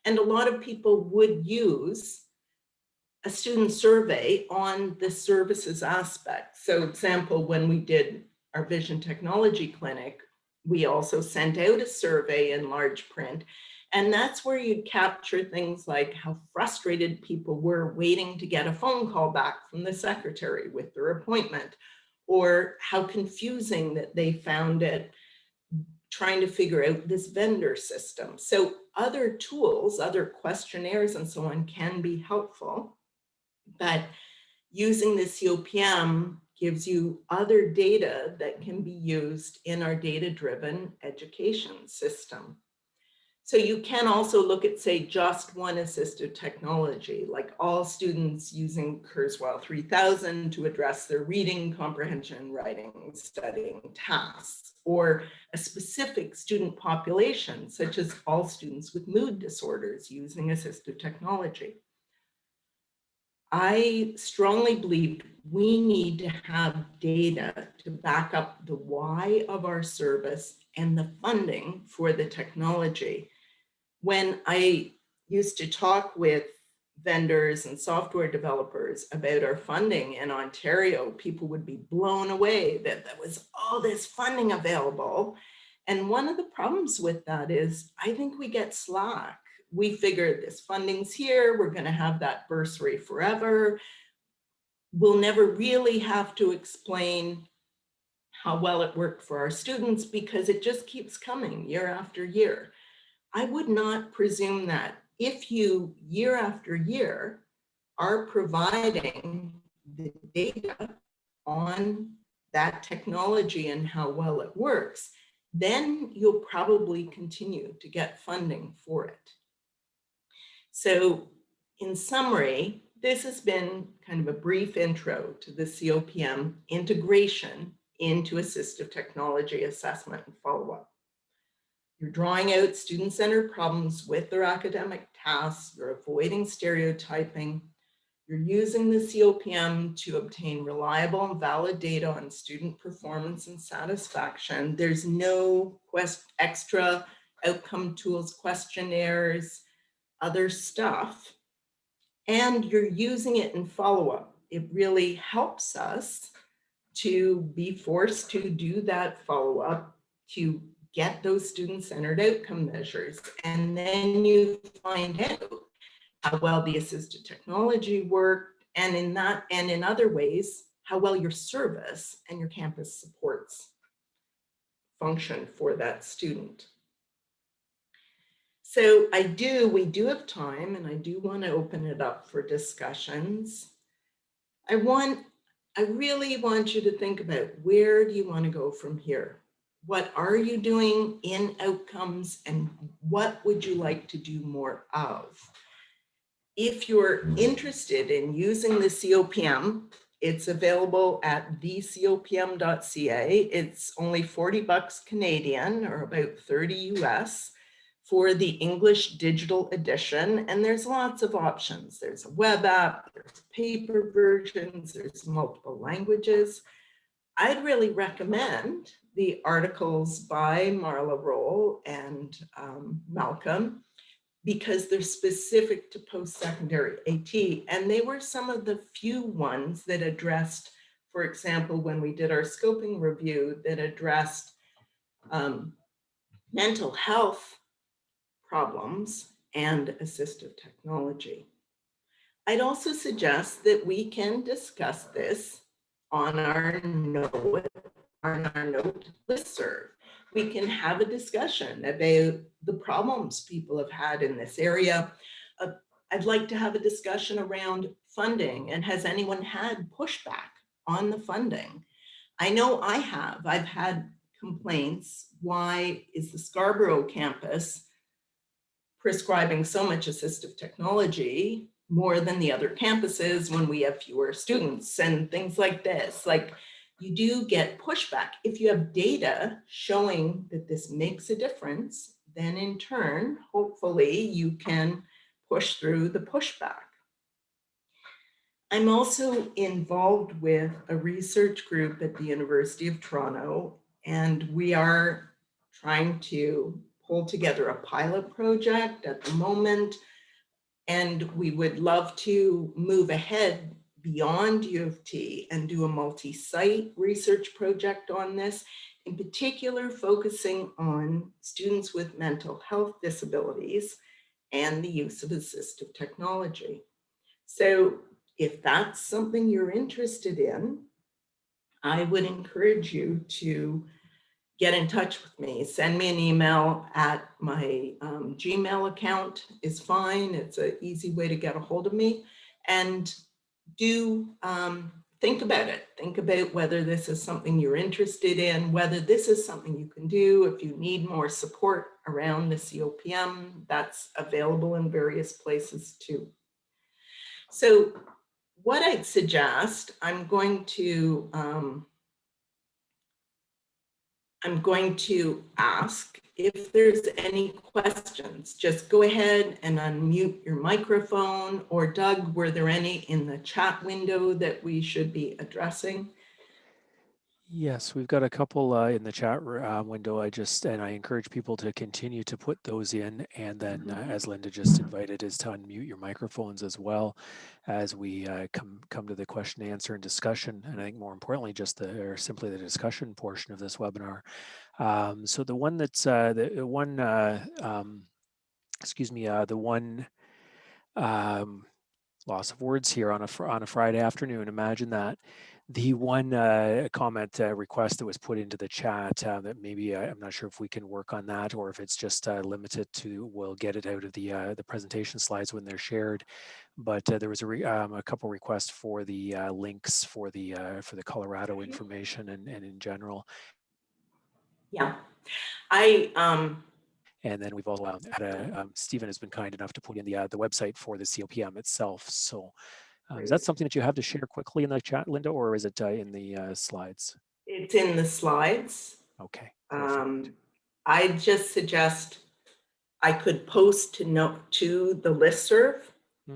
And a lot of people would use a student survey on the services aspect. So example, when we did our Vision Technology Clinic, we also sent out a survey in large print. And that's where you'd capture things like how frustrated people were waiting to get a phone call back from the secretary with their appointment, or how confusing that they found it trying to figure out this vendor system. So other tools, other questionnaires and so on can be helpful, but using the COPM gives you other data that can be used in our data-driven education system. So you can also look at, say, just one assistive technology, like all students using Kurzweil 3000 to address their reading, comprehension, writing, studying tasks, or a specific student population, such as all students with mood disorders using assistive technology. I strongly believe we need to have data to back up the why of our service and the funding for the technology. When I used to talk with vendors and software developers about our funding in Ontario, people would be blown away that there was all this funding available. And one of the problems with that is I think we get slack. We figure this funding's here, we're going to have that bursary forever. We'll never really have to explain how well it worked for our students because it just keeps coming year after year. I would not presume that if you, year after year, are providing the data on that technology and how well it works, then you'll probably continue to get funding for it. So in summary, this has been kind of a brief intro to the COPM integration into assistive technology assessment and follow-up. You're drawing out student-centered problems with their academic tasks, you're avoiding stereotyping, you're using the COPM to obtain reliable and valid data on student performance and satisfaction. There's no extra outcome tools, questionnaires, other stuff, and you're using it in follow-up. It really helps us to be forced to do that follow-up to get those student-centered outcome measures. And then you find out how well the assistive technology worked, and in other ways, how well your service and your campus supports function for that student. So we do have time, and I do want to open it up for discussions. I really want you to think about, where do you want to go from here? What are you doing in outcomes, and what would you like to do more of? If you're interested in using the COPM, it's available at thecopm.ca. It's only 40 bucks Canadian, or about 30 US, for the English digital edition. And there's lots of options. There's a web app, there's paper versions, there's multiple languages. I'd really recommend the articles by Marla Roll and Malcolm, because they're specific to post-secondary AT. And they were some of the few ones that addressed, for example, when we did our scoping review, that addressed mental health problems and assistive technology. I'd also suggest that we can discuss this on our N.O.A.T listserv. We can have a discussion about the problems people have had in this area. Uh, I'd like to have a discussion around funding, and has anyone had pushback on the funding? I know I have. I've had complaints. Why is the Scarborough campus prescribing so much assistive technology more than the other campuses when we have fewer students and things like this? Like, you do get pushback. If you have data showing that this makes a difference, then in turn, hopefully you can push through the pushback. I'm also involved with a research group at the University of Toronto, and we are trying to pull together a pilot project at the moment, and we would love to move ahead beyond U of T and do a multi-site research project on this, in particular focusing on students with mental health disabilities and the use of assistive technology. So if that's something you're interested in, I would encourage you to get in touch with me. Send me an email at my Gmail account is fine. It's an easy way to get a hold of me. And do think about it. Think about whether this is something you're interested in, whether this is something you can do. If you need more support around the COPM, that's available in various places too. So what I'd suggest, I'm going to ask if there's any questions. Just go ahead and unmute your microphone. Or Doug, were there any in the chat window that we should be addressing? Yes, we've got a couple in the chat window. And I encourage people to continue to put those in. And then, as Linda just invited, is to unmute your microphones as well as we come to the question, answer, and discussion. And I think more importantly, simply the discussion portion of this webinar. So the one that's the one loss of words here on a Friday afternoon. Imagine that. The one comment request that was put into the chat that maybe I'm not sure if we can work on that, or if it's just limited to, we'll get it out of the presentation slides when they're shared. But there was a couple requests for the links for the Colorado information and in general. Yeah, and then we've also had Stephen has been kind enough to put in the website for the COPM itself. So is that something that you have to share quickly in the chat, Linda, or is it in the slides? It's in the slides. Okay, perfect. I just suggest I could post to the listserv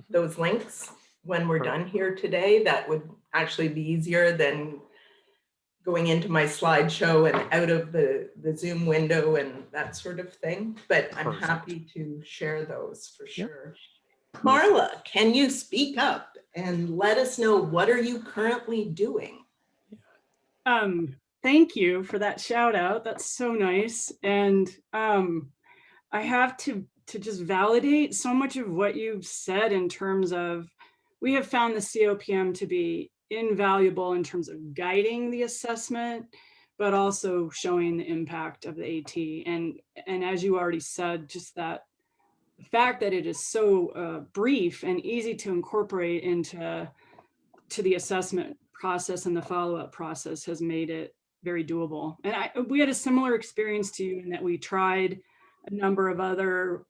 those links when we're done here today. That would actually be easier than going into my slideshow and out of the Zoom window and that sort of thing. But I'm happy to share those for sure. Yep. Marla, can you speak up and let us know, what are you currently doing? Thank you for that shout out. That's so nice. And I have to just validate so much of what you've said in terms of, we have found the COPM to be invaluable in terms of guiding the assessment, but also showing the impact of the AT. And as you already said, just that the fact that it is so brief and easy to incorporate into the assessment process and the follow-up process has made it very doable. And we had a similar experience to you in that we tried a number of other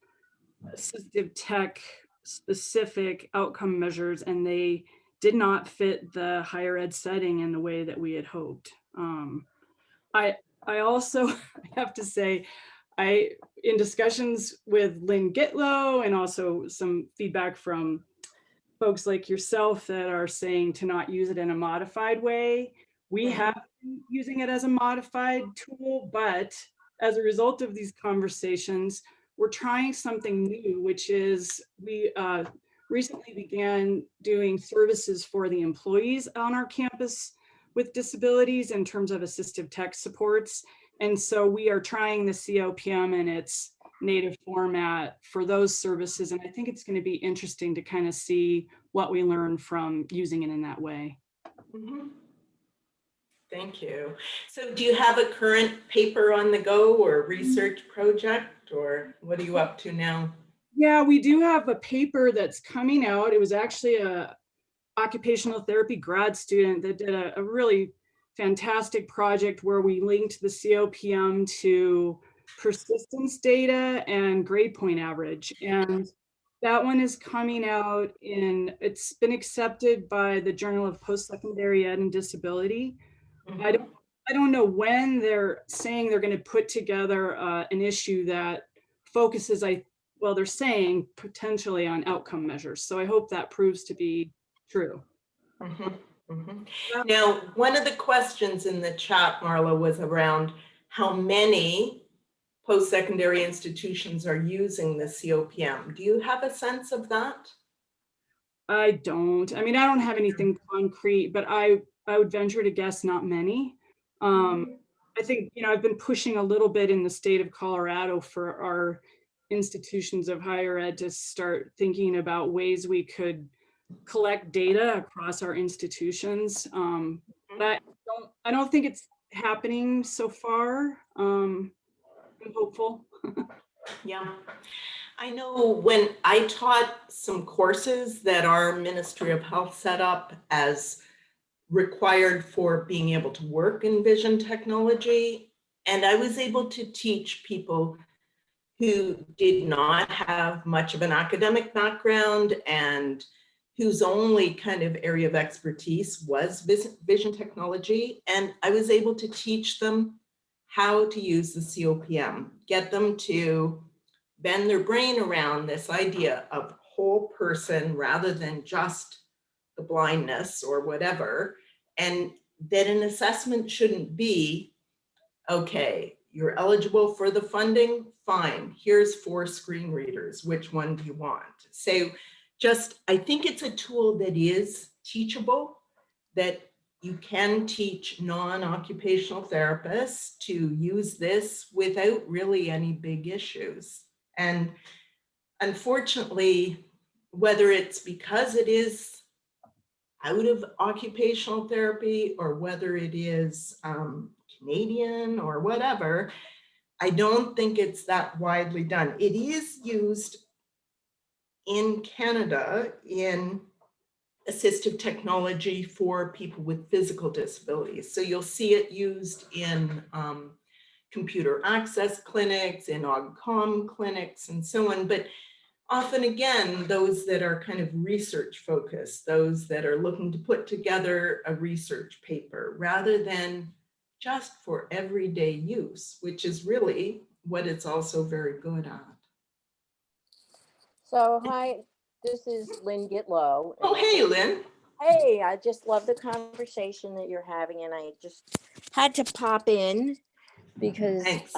assistive tech specific outcome measures, and they did not fit the higher ed setting in the way that we had hoped. I also have to say, in discussions with Lynn Gitlow and also some feedback from folks like yourself that are saying to not use it in a modified way, we have been using it as a modified tool, but as a result of these conversations, we're trying something new, which is we recently began doing services for the employees on our campus with disabilities in terms of assistive tech supports. And so we are trying the COPM in its native format for those services. And I think it's going to be interesting to kind of see what we learn from using it in that way. Mhm. Thank you. So do you have a current paper on the go or research project, or what are you up to now? Yeah, we do have a paper that's coming out. It was actually a occupational therapy grad student that did a really fantastic project where we linked the COPM to persistence data and grade point average. And that one is coming out it's been accepted by the Journal of Post-Secondary Ed and Disability. Mhm. I don't know when they're saying they're going to put together an issue that focuses, well, they're saying potentially on outcome measures. So I hope that proves to be true. Mhm. Mhm. Yeah. Now, one of the questions in the chat, Marla, was around how many post-secondary institutions are using the COPM. Do you have a sense of that? I don't. I mean, I don't have anything concrete, but I would venture to guess not many. Mhm. I think, I've been pushing a little bit in the state of Colorado for our institutions of higher ed to start thinking about ways we could collect data across our institutions. But I don't think it's happening so far. I'm hopeful. Yeah. I know when I taught some courses that our Ministry of Health set up as required for being able to work in vision technology, and I was able to teach people who did not have much of an academic background and whose only kind of area of expertise was vision technology. And I was able to teach them how to use the COPM, get them to bend their brain around this idea of whole person rather than just the blindness or whatever, and that an assessment shouldn't be, okay, you're eligible for the funding, fine, here's 4 screen readers, which one do you want? So I think it's a tool that is teachable, that you can teach non-occupational therapists to use this without really any big issues. And unfortunately, whether it's because it is out of occupational therapy or whether it is Canadian or whatever, I don't think it's that widely done. It is used in Canada in assistive technology for people with physical disabilities. So you'll see it used in computer access clinics, in OGCOM clinics, and so on. But often, again, those that are kind of research focused, those that are looking to put together a research paper rather than just for everyday use, which is really what it's also very good at. So, hi, this is Lynn Gitlow. Oh, hey, Lynn. Hey, I just love the conversation that you're having, and I just had to pop in because Thanks.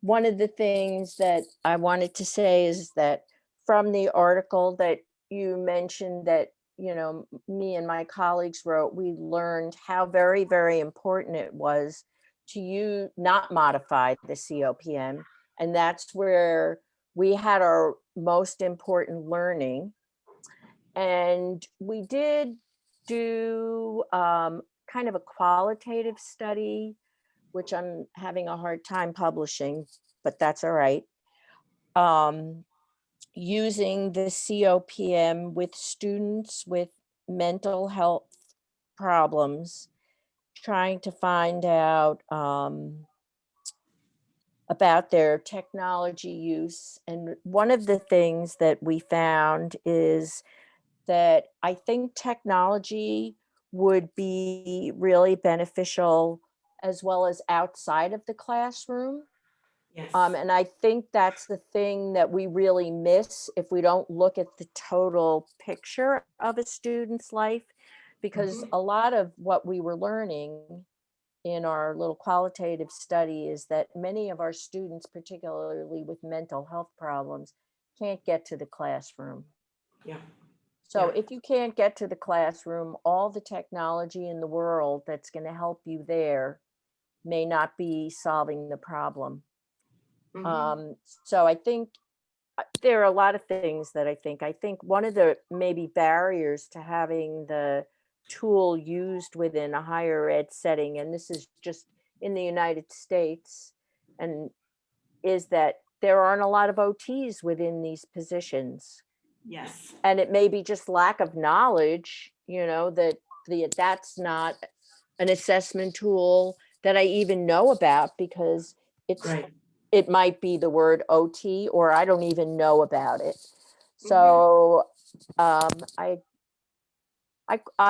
one of the things that I wanted to say is that from the article that you mentioned that, me and my colleagues wrote, we learned how very, very important it was to not modify the COPM. And that's where we had our most important learning. And we did do kind of a qualitative study, which I'm having a hard time publishing, but that's all right. Using the COPM with students with mental health problems, trying to find out about their technology use. And one of the things that we found is that I think technology would be really beneficial as well as outside of the classroom. Yes. And I think that's the thing that we really miss if we don't look at the total picture of a student's life, because a lot of what we were learning in our little qualitative study is that many of our students, particularly with mental health problems, can't get to the classroom. Yeah. So Yeah. if you can't get to the classroom, all the technology in the world that's going to help you there may not be solving the problem. So I think there are a lot of things that I think one of the maybe barriers to having the tool used within a higher ed setting, and this is just in the United States, and is that there aren't a lot of OTs within these positions. Yes. And it may be just lack of knowledge, that that's not an assessment tool that I even know about, because Right. it might be the word OT, or I don't even know about it. Mm-hmm. So I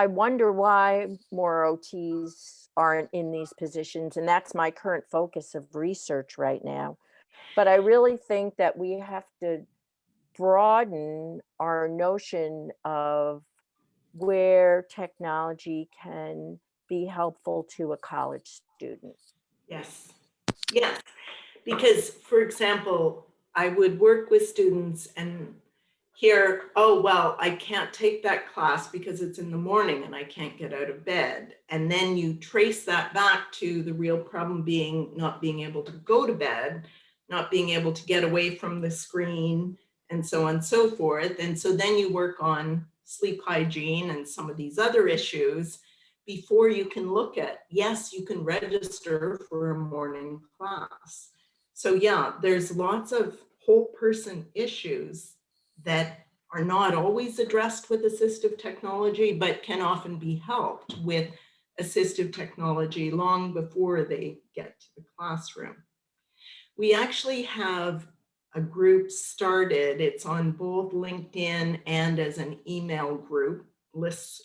wonder why more OTs aren't in these positions, and that's my current focus of research right now. But I really think that we have to broaden our notion of where technology can be helpful to a college student. Yes. Yes. Because, for example, I would work with students and hear, oh, well, I can't take that class because it's in the morning and I can't get out of bed. And then you trace that back to the real problem being not being able to go to bed, not being able to get away from the screen, and so on and so forth. And so then you work on sleep hygiene and some of these other issues before you can look at, yes, you can register for a morning class. So yeah, there's lots of whole person issues that are not always addressed with assistive technology, but can often be helped with assistive technology long before they get to the classroom. We actually have a group started. It's on both LinkedIn and as an email group.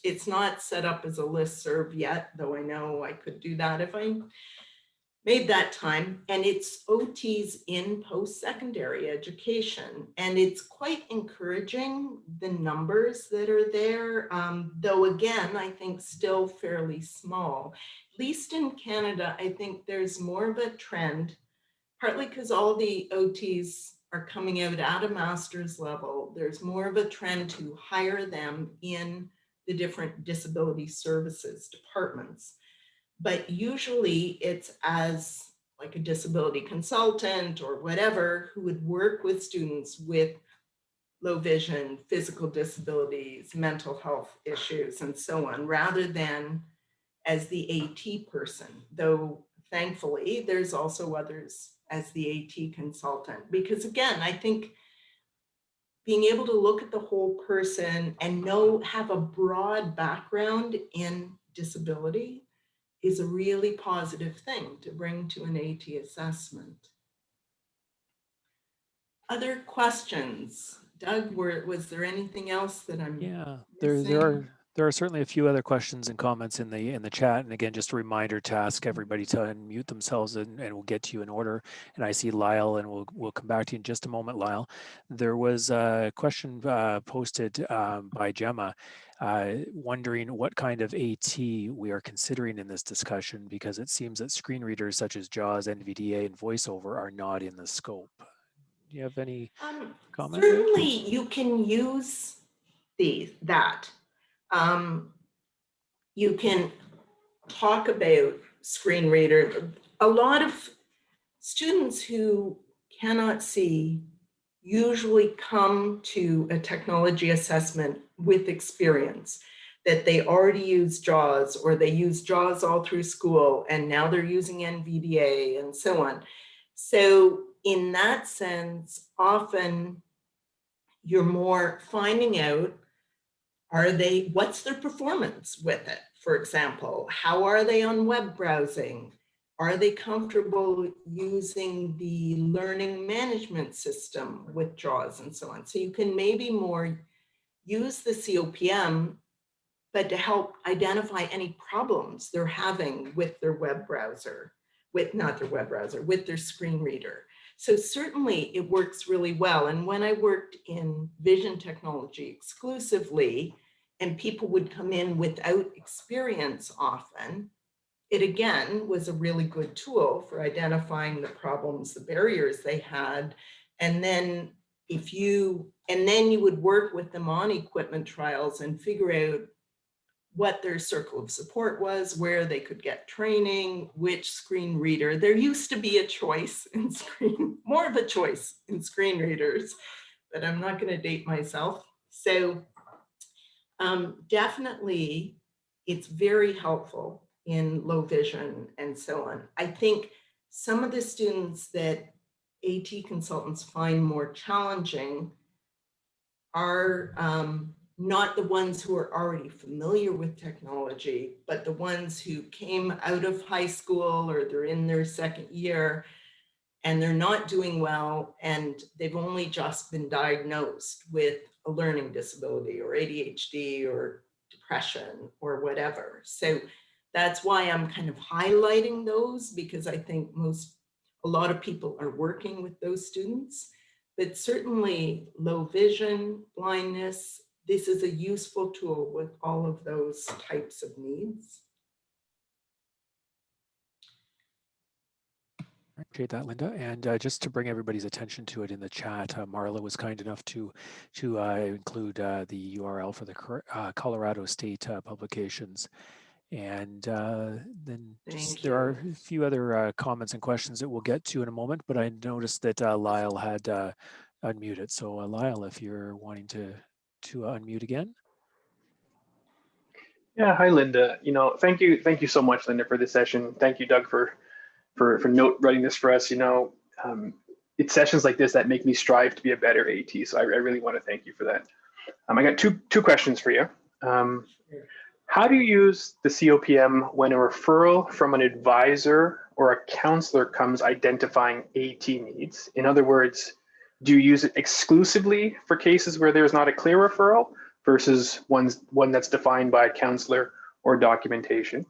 It's not set up as a listserv yet, though I know I could do that if I made that time. And it's OTs in post-secondary education. And it's quite encouraging, the numbers that are there, though again, I think still fairly small. At least in Canada, I think there's more of a trend, partly because all the OTs are coming out at a master's level. There's more of a trend to hire them in the different disability services departments. But usually it's as like a disability consultant or whatever, who would work with students with low vision, physical disabilities, mental health issues, and so on, rather than as the AT person, though thankfully there's also others as the AT consultant. Because again, I think being able to look at the whole person and have a broad background in disability is a really positive thing to bring to an AT assessment. Other questions? Doug, was there anything else that I'm missing? There are certainly a few other questions and comments in the chat. And again, just a reminder to ask everybody to unmute themselves, and we'll get to you in order. And I see Lyle, and we'll come back to you in just a moment, Lyle. There was a question posted by Gemma, wondering what kind of AT we are considering in this discussion, because it seems that screen readers such as JAWS, NVDA, and VoiceOver are not in the scope. Do you have any comment there? Certainly, you can use that. You can talk about screen reader. A lot of students who cannot see usually come to a technology assessment with experience, that they already use JAWS, or they use JAWS all through school and now they're using NVDA and so on. So in that sense, often you're more finding out, what's their performance with it? For example, how are they on web browsing? Are they comfortable using the learning management system with JAWS and so on? So you can maybe more use the COPM, but to help identify any problems they're having with their web browser, with their screen reader. So certainly it works really well. And when I worked in vision technology exclusively, and people would come in without experience often, it again was a really good tool for identifying the problems, the barriers they had. And then you would work with them on equipment trials and figure out what their circle of support was, where they could get training, which screen reader. There used to be a choice in more of a choice in screen readers, but I'm not going to date myself. So definitely it's very helpful in low vision and so on. I think some of the students that AT consultants find more challenging are not the ones who are already familiar with technology, but the ones who came out of high school or they're in their second year and they're not doing well and they've only just been diagnosed with a learning disability or ADHD or depression or whatever. So that's why I'm kind of highlighting those, because I think a lot of people are working with those students. But certainly low vision, blindness, this is a useful tool with all of those types of needs. Appreciate that, Linda. And just to bring everybody's attention to it in the chat, Marla was kind enough to include the URL for the Colorado State publications. And then there are a few other comments and questions that we'll get to in a moment, but I noticed that Lyle had unmuted. So Lyle, if you're wanting to unmute again. Yeah, hi Linda. Thank you so much, Linda, for this session. Thank you, Doug, for note writing this for us. It's sessions like this that make me strive to be a better AT. So I really want to thank you for that. I got two questions for you. How do you use the COPM when a referral from an advisor or a counselor comes identifying AT needs? In other words, do you use it exclusively for cases where there's not a clear referral versus one that's defined by a counselor or documentation?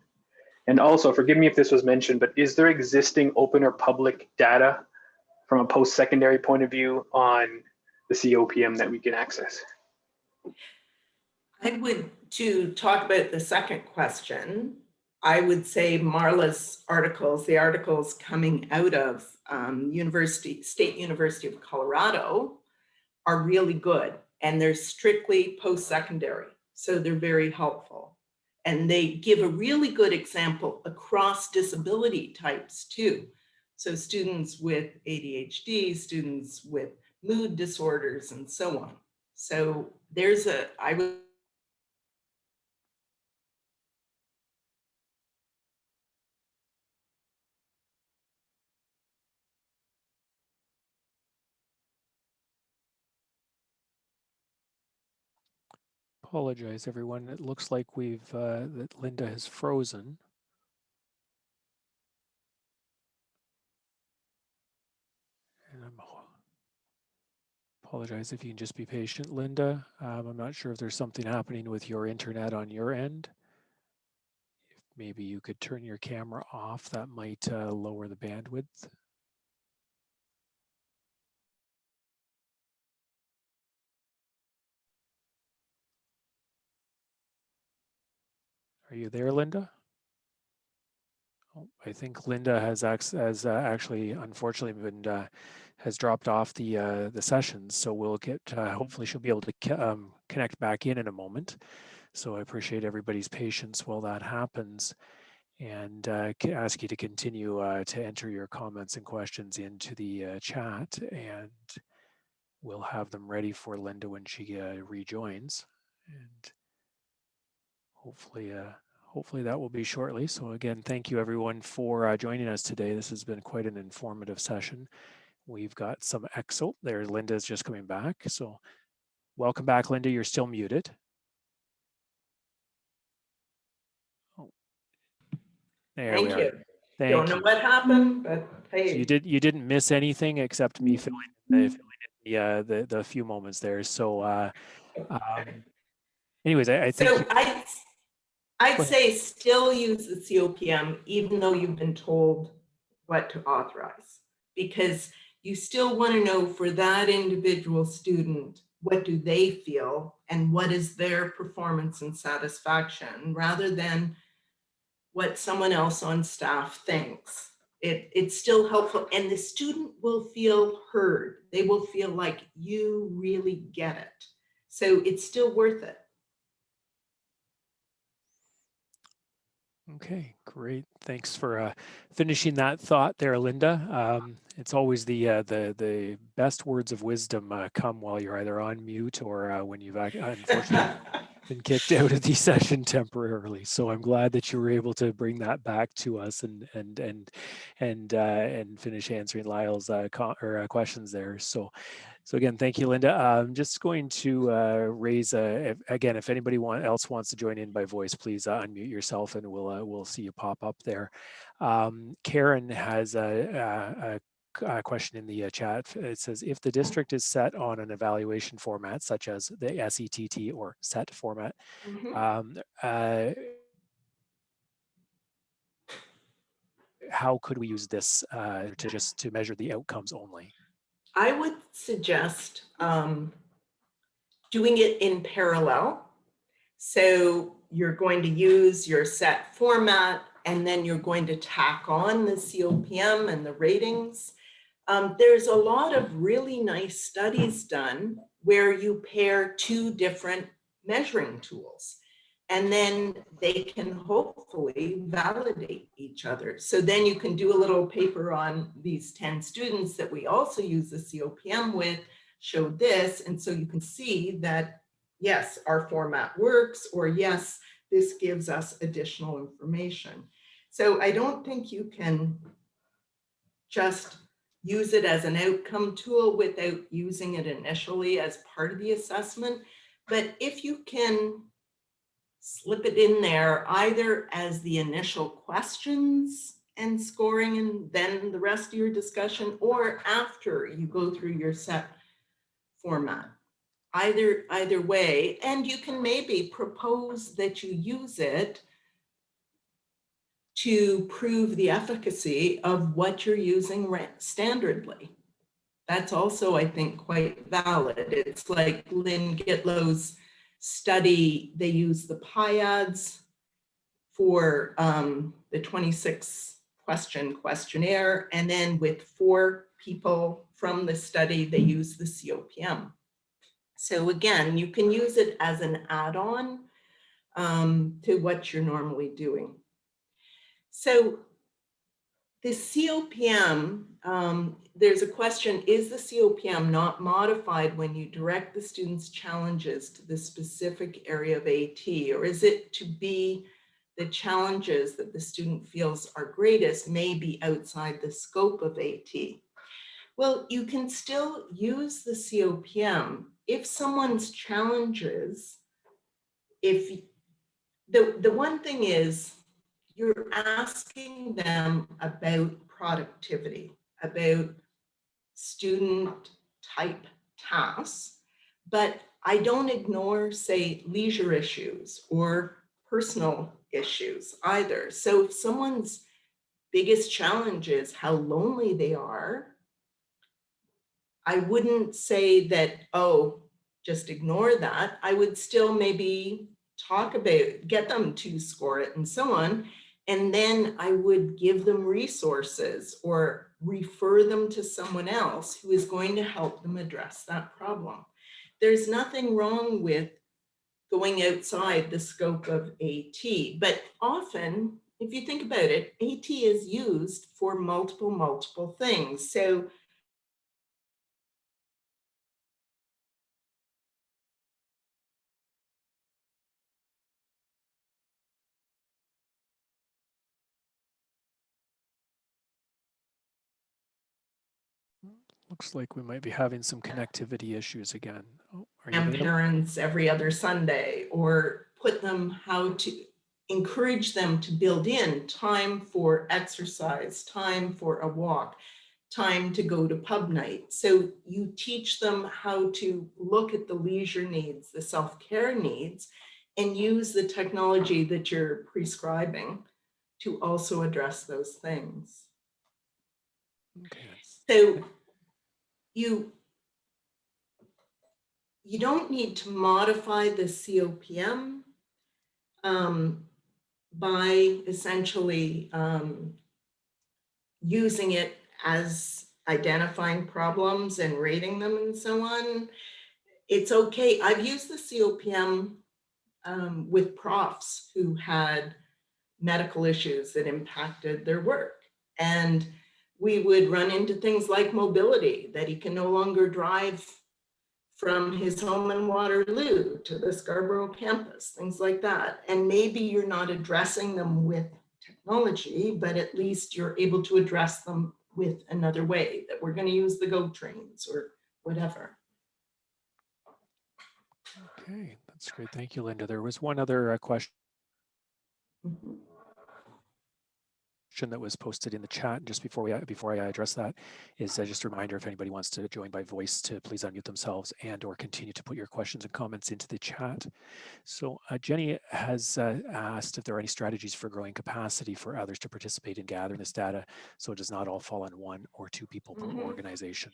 And also, forgive me if this was mentioned, but is there existing open or public data from a post-secondary point of view on the COPM that we can access? To talk about the second question, I would say Marla's articles, the articles coming out of State University of Colorado, are really good, and they're strictly post-secondary, so they're very helpful. And they give a really good example across disability types too. So students with ADHD, students with mood disorders, and so on. So I would Apologize, everyone. It looks like that Linda has frozen. And apologize if you can just be patient, Linda. I'm not sure if there's something happening with your internet on your end. If maybe you could turn your camera off, that might lower the bandwidth. Are you there, Linda? Oh, I think Linda has actually, unfortunately, has dropped off the sessions. So we'll get. Hopefully, she'll be able to connect back in a moment. So I appreciate everybody's patience while that happens, and ask you to continue to enter your comments and questions into the chat, and we'll have them ready for Linda when she rejoins, and hopefully that will be shortly. So again, thank you everyone for joining us today. This has been quite an informative session. We've got some exo. There, Linda's just coming back. So welcome back, Linda. You're still muted. Oh. There we are. Thank you. Thank you. Don't know what happened, but hey. So you didn't miss anything except me filling in the few moments there. So anyways, I think so I'd say still use the COPM even though you've been told what to authorize, because you still want to know for that individual student, what do they feel and what is their performance and satisfaction, rather than what someone else on staff thinks. It's still helpful, and the student will feel heard. They will feel like you really get it. So it's still worth it. Okay, great. Thanks for finishing that thought there, Linda. It's always the best words of wisdom come while you're either on mute or when you've unfortunately been kicked out of the session temporarily. So I'm glad that you were able to bring that back to us and finish answering Lyle's questions there. So again, thank you, Linda. I'm just going to raise again, if anybody else wants to join in by voice, please unmute yourself and we'll see you pop up there. Karen has a question in the chat. It says, if the district is set on an evaluation format, such as the SETT or SET format, how could we use this to measure the outcomes only? I would suggest doing it in parallel. So you're going to use your set format, and then you're going to tack on the COPM and the ratings. There's a lot of really nice studies done where you pair two different measuring tools, and then they can hopefully validate each other. So then you can do a little paper on these 10 students that we also use the COPM with, showed this, and so you can see that, yes, our format works, or yes, this gives us additional information. So I don't think you can just use it as an outcome tool without using it initially as part of the assessment. But if you can slip it in there either as the initial questions and scoring and then the rest of your discussion, or after you go through your set format, either way, and you can maybe propose that you use it to prove the efficacy of what you're using standardly. That's also, I think, quite valid. It's like Lynn Gitlow's study. They use the PIADs for the 26 question questionnaire. And then with 4 people from the study, they use the COPM. So again, you can use it as an add-on to what you're normally doing. So the COPM, there's a question, is the COPM not modified when you direct the student's challenges to the specific area of AT, or is it to be the challenges that the student feels are greatest may be outside the scope of AT? Well, you can still use the COPM if someone's challenges, if the one thing is, you're asking them about productivity, about student type tasks, but I don't ignore, say, leisure issues or personal issues either. So if someone's biggest challenge is how lonely they are, I wouldn't say that, oh, just ignore that. I would still maybe talk about, get them to score it and so on. And then I would give them resources or refer them to someone else who is going to help them address that problem. There's nothing wrong with going outside the scope of AT, but often, if you think about it, AT is used for multiple things. So Looks like we might be having some connectivity issues again. Oh, are you there? parents every other Sunday, or put them how to encourage them to build in time for exercise, time for a walk, time to go to pub night. So you teach them how to look at the leisure needs, the self-care needs, and use the technology that you're prescribing to also address those things. Okay. So you don't need to modify the COPM by essentially using it as identifying problems and rating them and so on. It's okay. I've used the COPM with profs who had medical issues that impacted their work. And we would run into things like mobility, that he can no longer drive from his home in Waterloo to the Scarborough campus, things like that. And maybe you're not addressing them with technology, but at least you're able to address them with another way, that we're going to use the GO trains or whatever. Okay, that's great. Thank you, Linda. There was one other question Mhm. that was posted in the chat just before I address that is just a reminder, if anybody wants to join by voice, to please unmute themselves and or continue to put your questions and comments into the chat. So Jenny has asked if there are any strategies for growing capacity for others to participate in gathering this data so it does not all fall on one or two people per organization.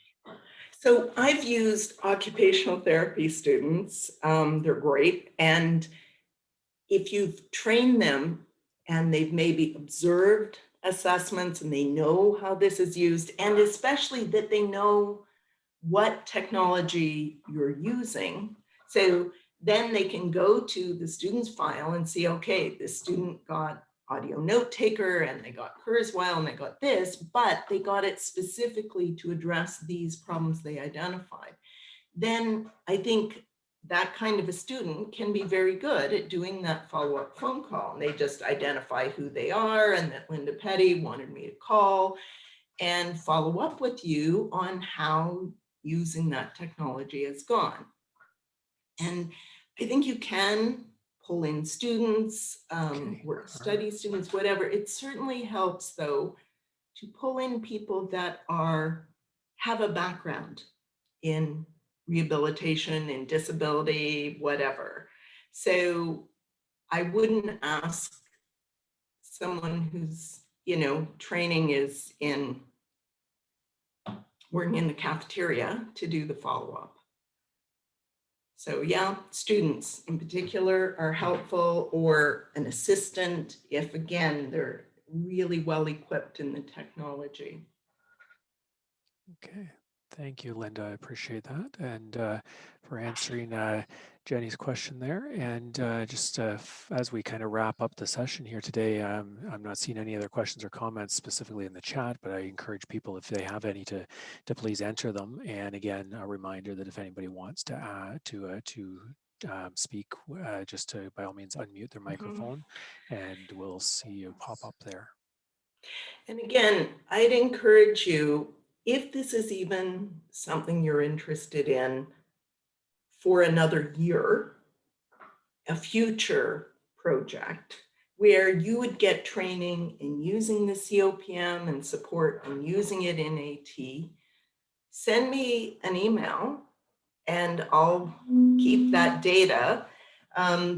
So I've used occupational therapy students. They're great. And if you've trained them and they've maybe observed assessments and they know how this is used, and especially that they know what technology you're using. So then they can go to the student's file and see, okay, this student got audio note taker and they got Kurzweil and they got this, but they got it specifically to address these problems they identified. Then I think that kind of a student can be very good at doing that follow-up phone call. And they just identify who they are and that Linda Petty wanted me to call and follow up with you on how using that technology has gone. And I think you can pull in students, work study students, whatever. It certainly helps though to pull in people that have a background in rehabilitation, in disability, whatever. So I wouldn't ask someone whose, training is in working in the cafeteria to do the follow-up. So yeah, students in particular are helpful, or an assistant if, again, they're really well equipped in the technology. Okay, thank you, Linda. I appreciate that, and for answering Jenny's question there. And just as we kind of wrap up the session here today, I'm not seeing any other questions or comments specifically in the chat, but I encourage people, if they have any, to please enter them. And again, a reminder that if anybody wants to speak, just to by all means unmute their microphone, and we'll see you pop up there. And again, I'd encourage you, if this is even something you're interested in for another year, a future project where you would get training in using the COPM and support and using it in N.O.A.T, send me an email and I'll keep that data,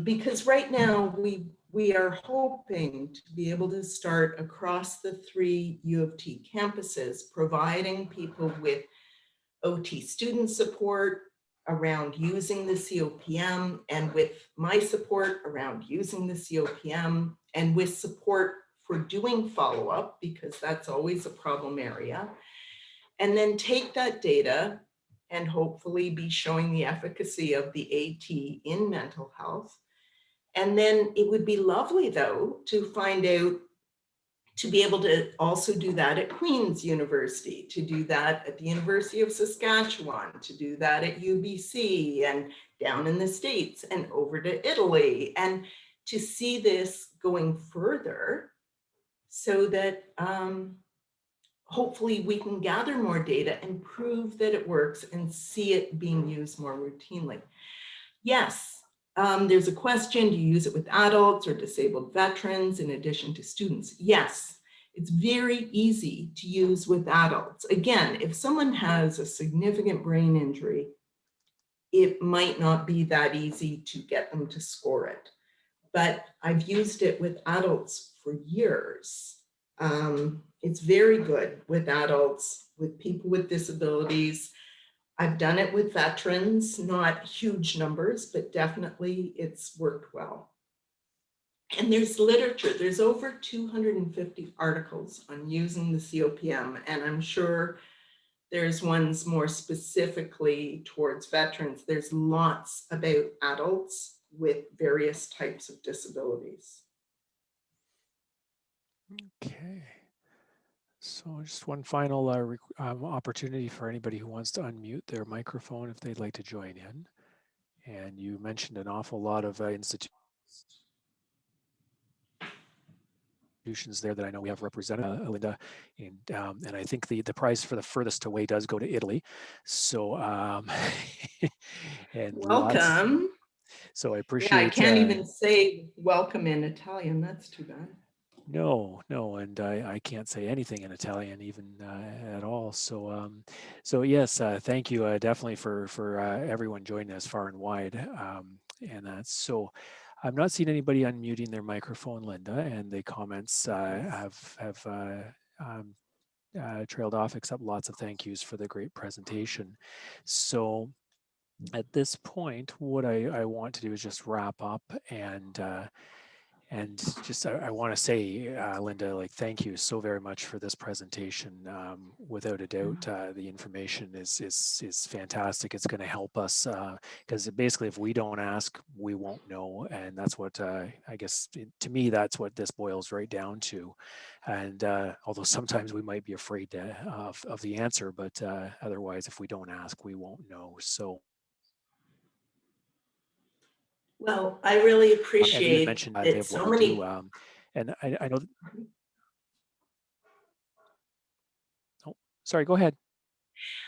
because right now we are hoping to be able to start across the 3 U of T campuses, providing people with OT student support around using the COPM, and with my support around using the COPM, and with support for doing follow-up, because that's always a problem area. And then take that data and hopefully be showing the efficacy of the AT in mental health. And then it would be lovely, though, to find out, to be able to also do that at Queen's University, to do that at the University of Saskatchewan, to do that at UBC and down in the States and over to Italy, and to see this going further so that hopefully we can gather more data and prove that it works and see it being used more routinely. Yes, there's a question, do you use it with adults or disabled veterans in addition to students? Yes, it's very easy to use with adults. Again, if someone has a significant brain injury, it might not be that easy to get them to score it. But I've used it with adults for years. It's very good with adults, with people with disabilities. I've done it with veterans, not huge numbers, but definitely it's worked well. And there's literature, there's over 250 articles on using the COPM, and I'm sure there's ones more specifically towards veterans. There's lots about adults with various types of disabilities. Okay. So just one final opportunity for anybody who wants to unmute their microphone if they'd like to join in. And you mentioned an awful lot of institutions there that I know we have represented, Linda, and I think the prize for the furthest away does go to Italy. So and lots. Welcome. So I Yeah, I appreciate. can't even say welcome in Italian. That's too bad. No, and I can't say anything in Italian even at all. So, so yes, thank you definitely for everyone joining us far and wide. And that's so. I'm not seeing anybody unmuting their microphone, Linda, and the comments have trailed off, except lots of thank yous for the great presentation. So at this point, what I want to do is just wrap up and just I want to say, Linda, like thank you so very much for this presentation. Without a doubt, the information is fantastic. It's going to help us because basically, if we don't ask, we won't know, and that's what I guess to me that's what this boils right down to. And although sometimes we might be afraid of the answer, but otherwise, if we don't ask, we won't know. So. Well, I really And you had appreciate mentioned that of what so we many. do, and I know. Oh, sorry. Go ahead.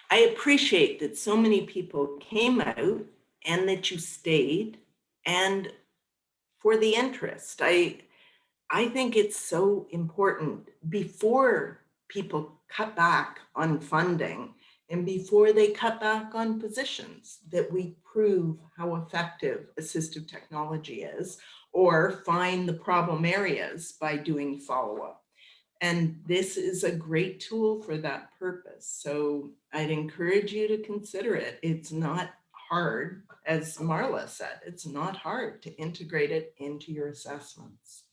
I appreciate that so many people came out and that you stayed and for the interest. I think it's so important before people cut back on funding and before they cut back on positions that we prove how effective assistive technology is or find the problem areas by doing follow-up. And this is a great tool for that purpose. So I'd encourage you to consider it. It's not hard, as Marla said, it's not hard to integrate it into your assessments.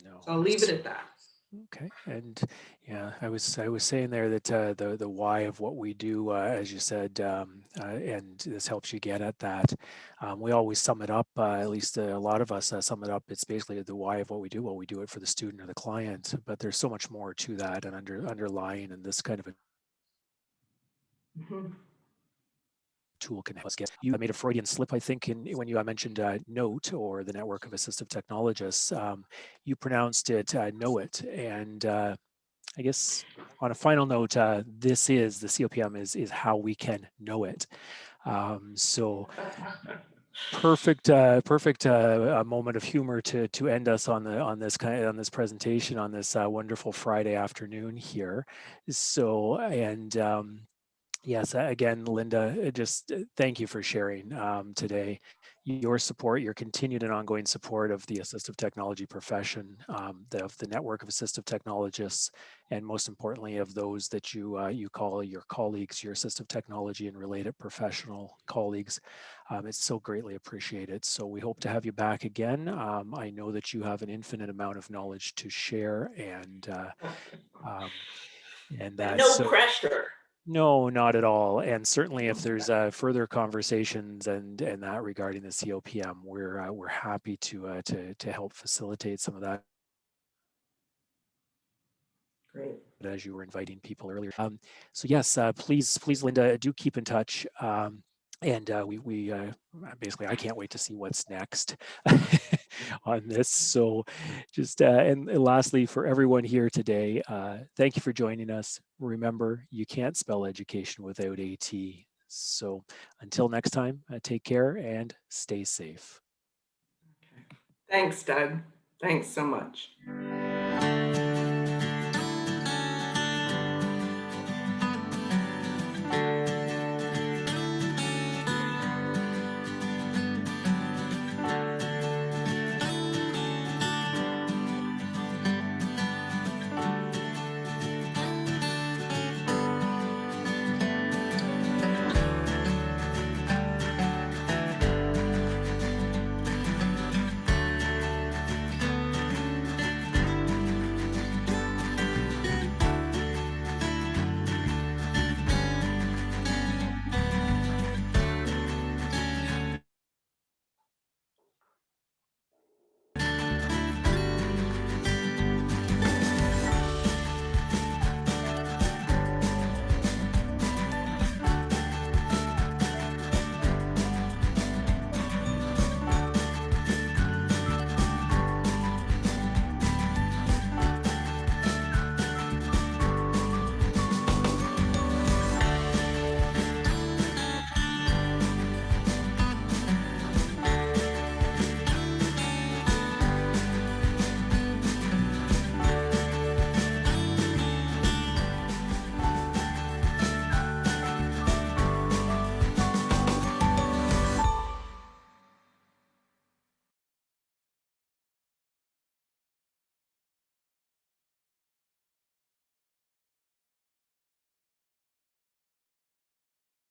No. So I'll leave it at that. Okay, and yeah, I was saying there that the why of what we do, as you said, and this helps you get at that. We always sum it up, at least a lot of us sum it up. It's basically the why of what we do. Well, we do it for the student or the client, but there's so much more to that, and underlying and this kind of a Mhm. tool can help us get. You made a Freudian slip, I think, when you mentioned N.O.A.T or the Network of Assistive Technologists. You pronounced it N.O.A.T, and I guess on a final note, this is the COPM is how we can know it. So perfect a moment of humor to end us on this presentation on this wonderful Friday afternoon here. So and yes, again, Linda, just thank you for sharing today. Your support, your continued and ongoing support of the assistive technology profession, of the network of assistive technologists, and most importantly, of those that you call your colleagues, your assistive technology and related professional colleagues. It's so greatly appreciated. So we hope to have you back again. I know that you have an infinite amount of knowledge to share, and But that's no so. pressure. No, not at all. And certainly, if there's further conversations and that regarding the COPM, we're happy to help facilitate some of that. Great. As you were inviting people earlier. So yes, please, Linda, do keep in touch. And we basically, I can't wait to see what's next on this. So just, and lastly, for everyone here today, thank you for joining us. Remember, you can't spell education without AT. So until next time, take care and stay safe. Thanks, Doug. Thanks so much.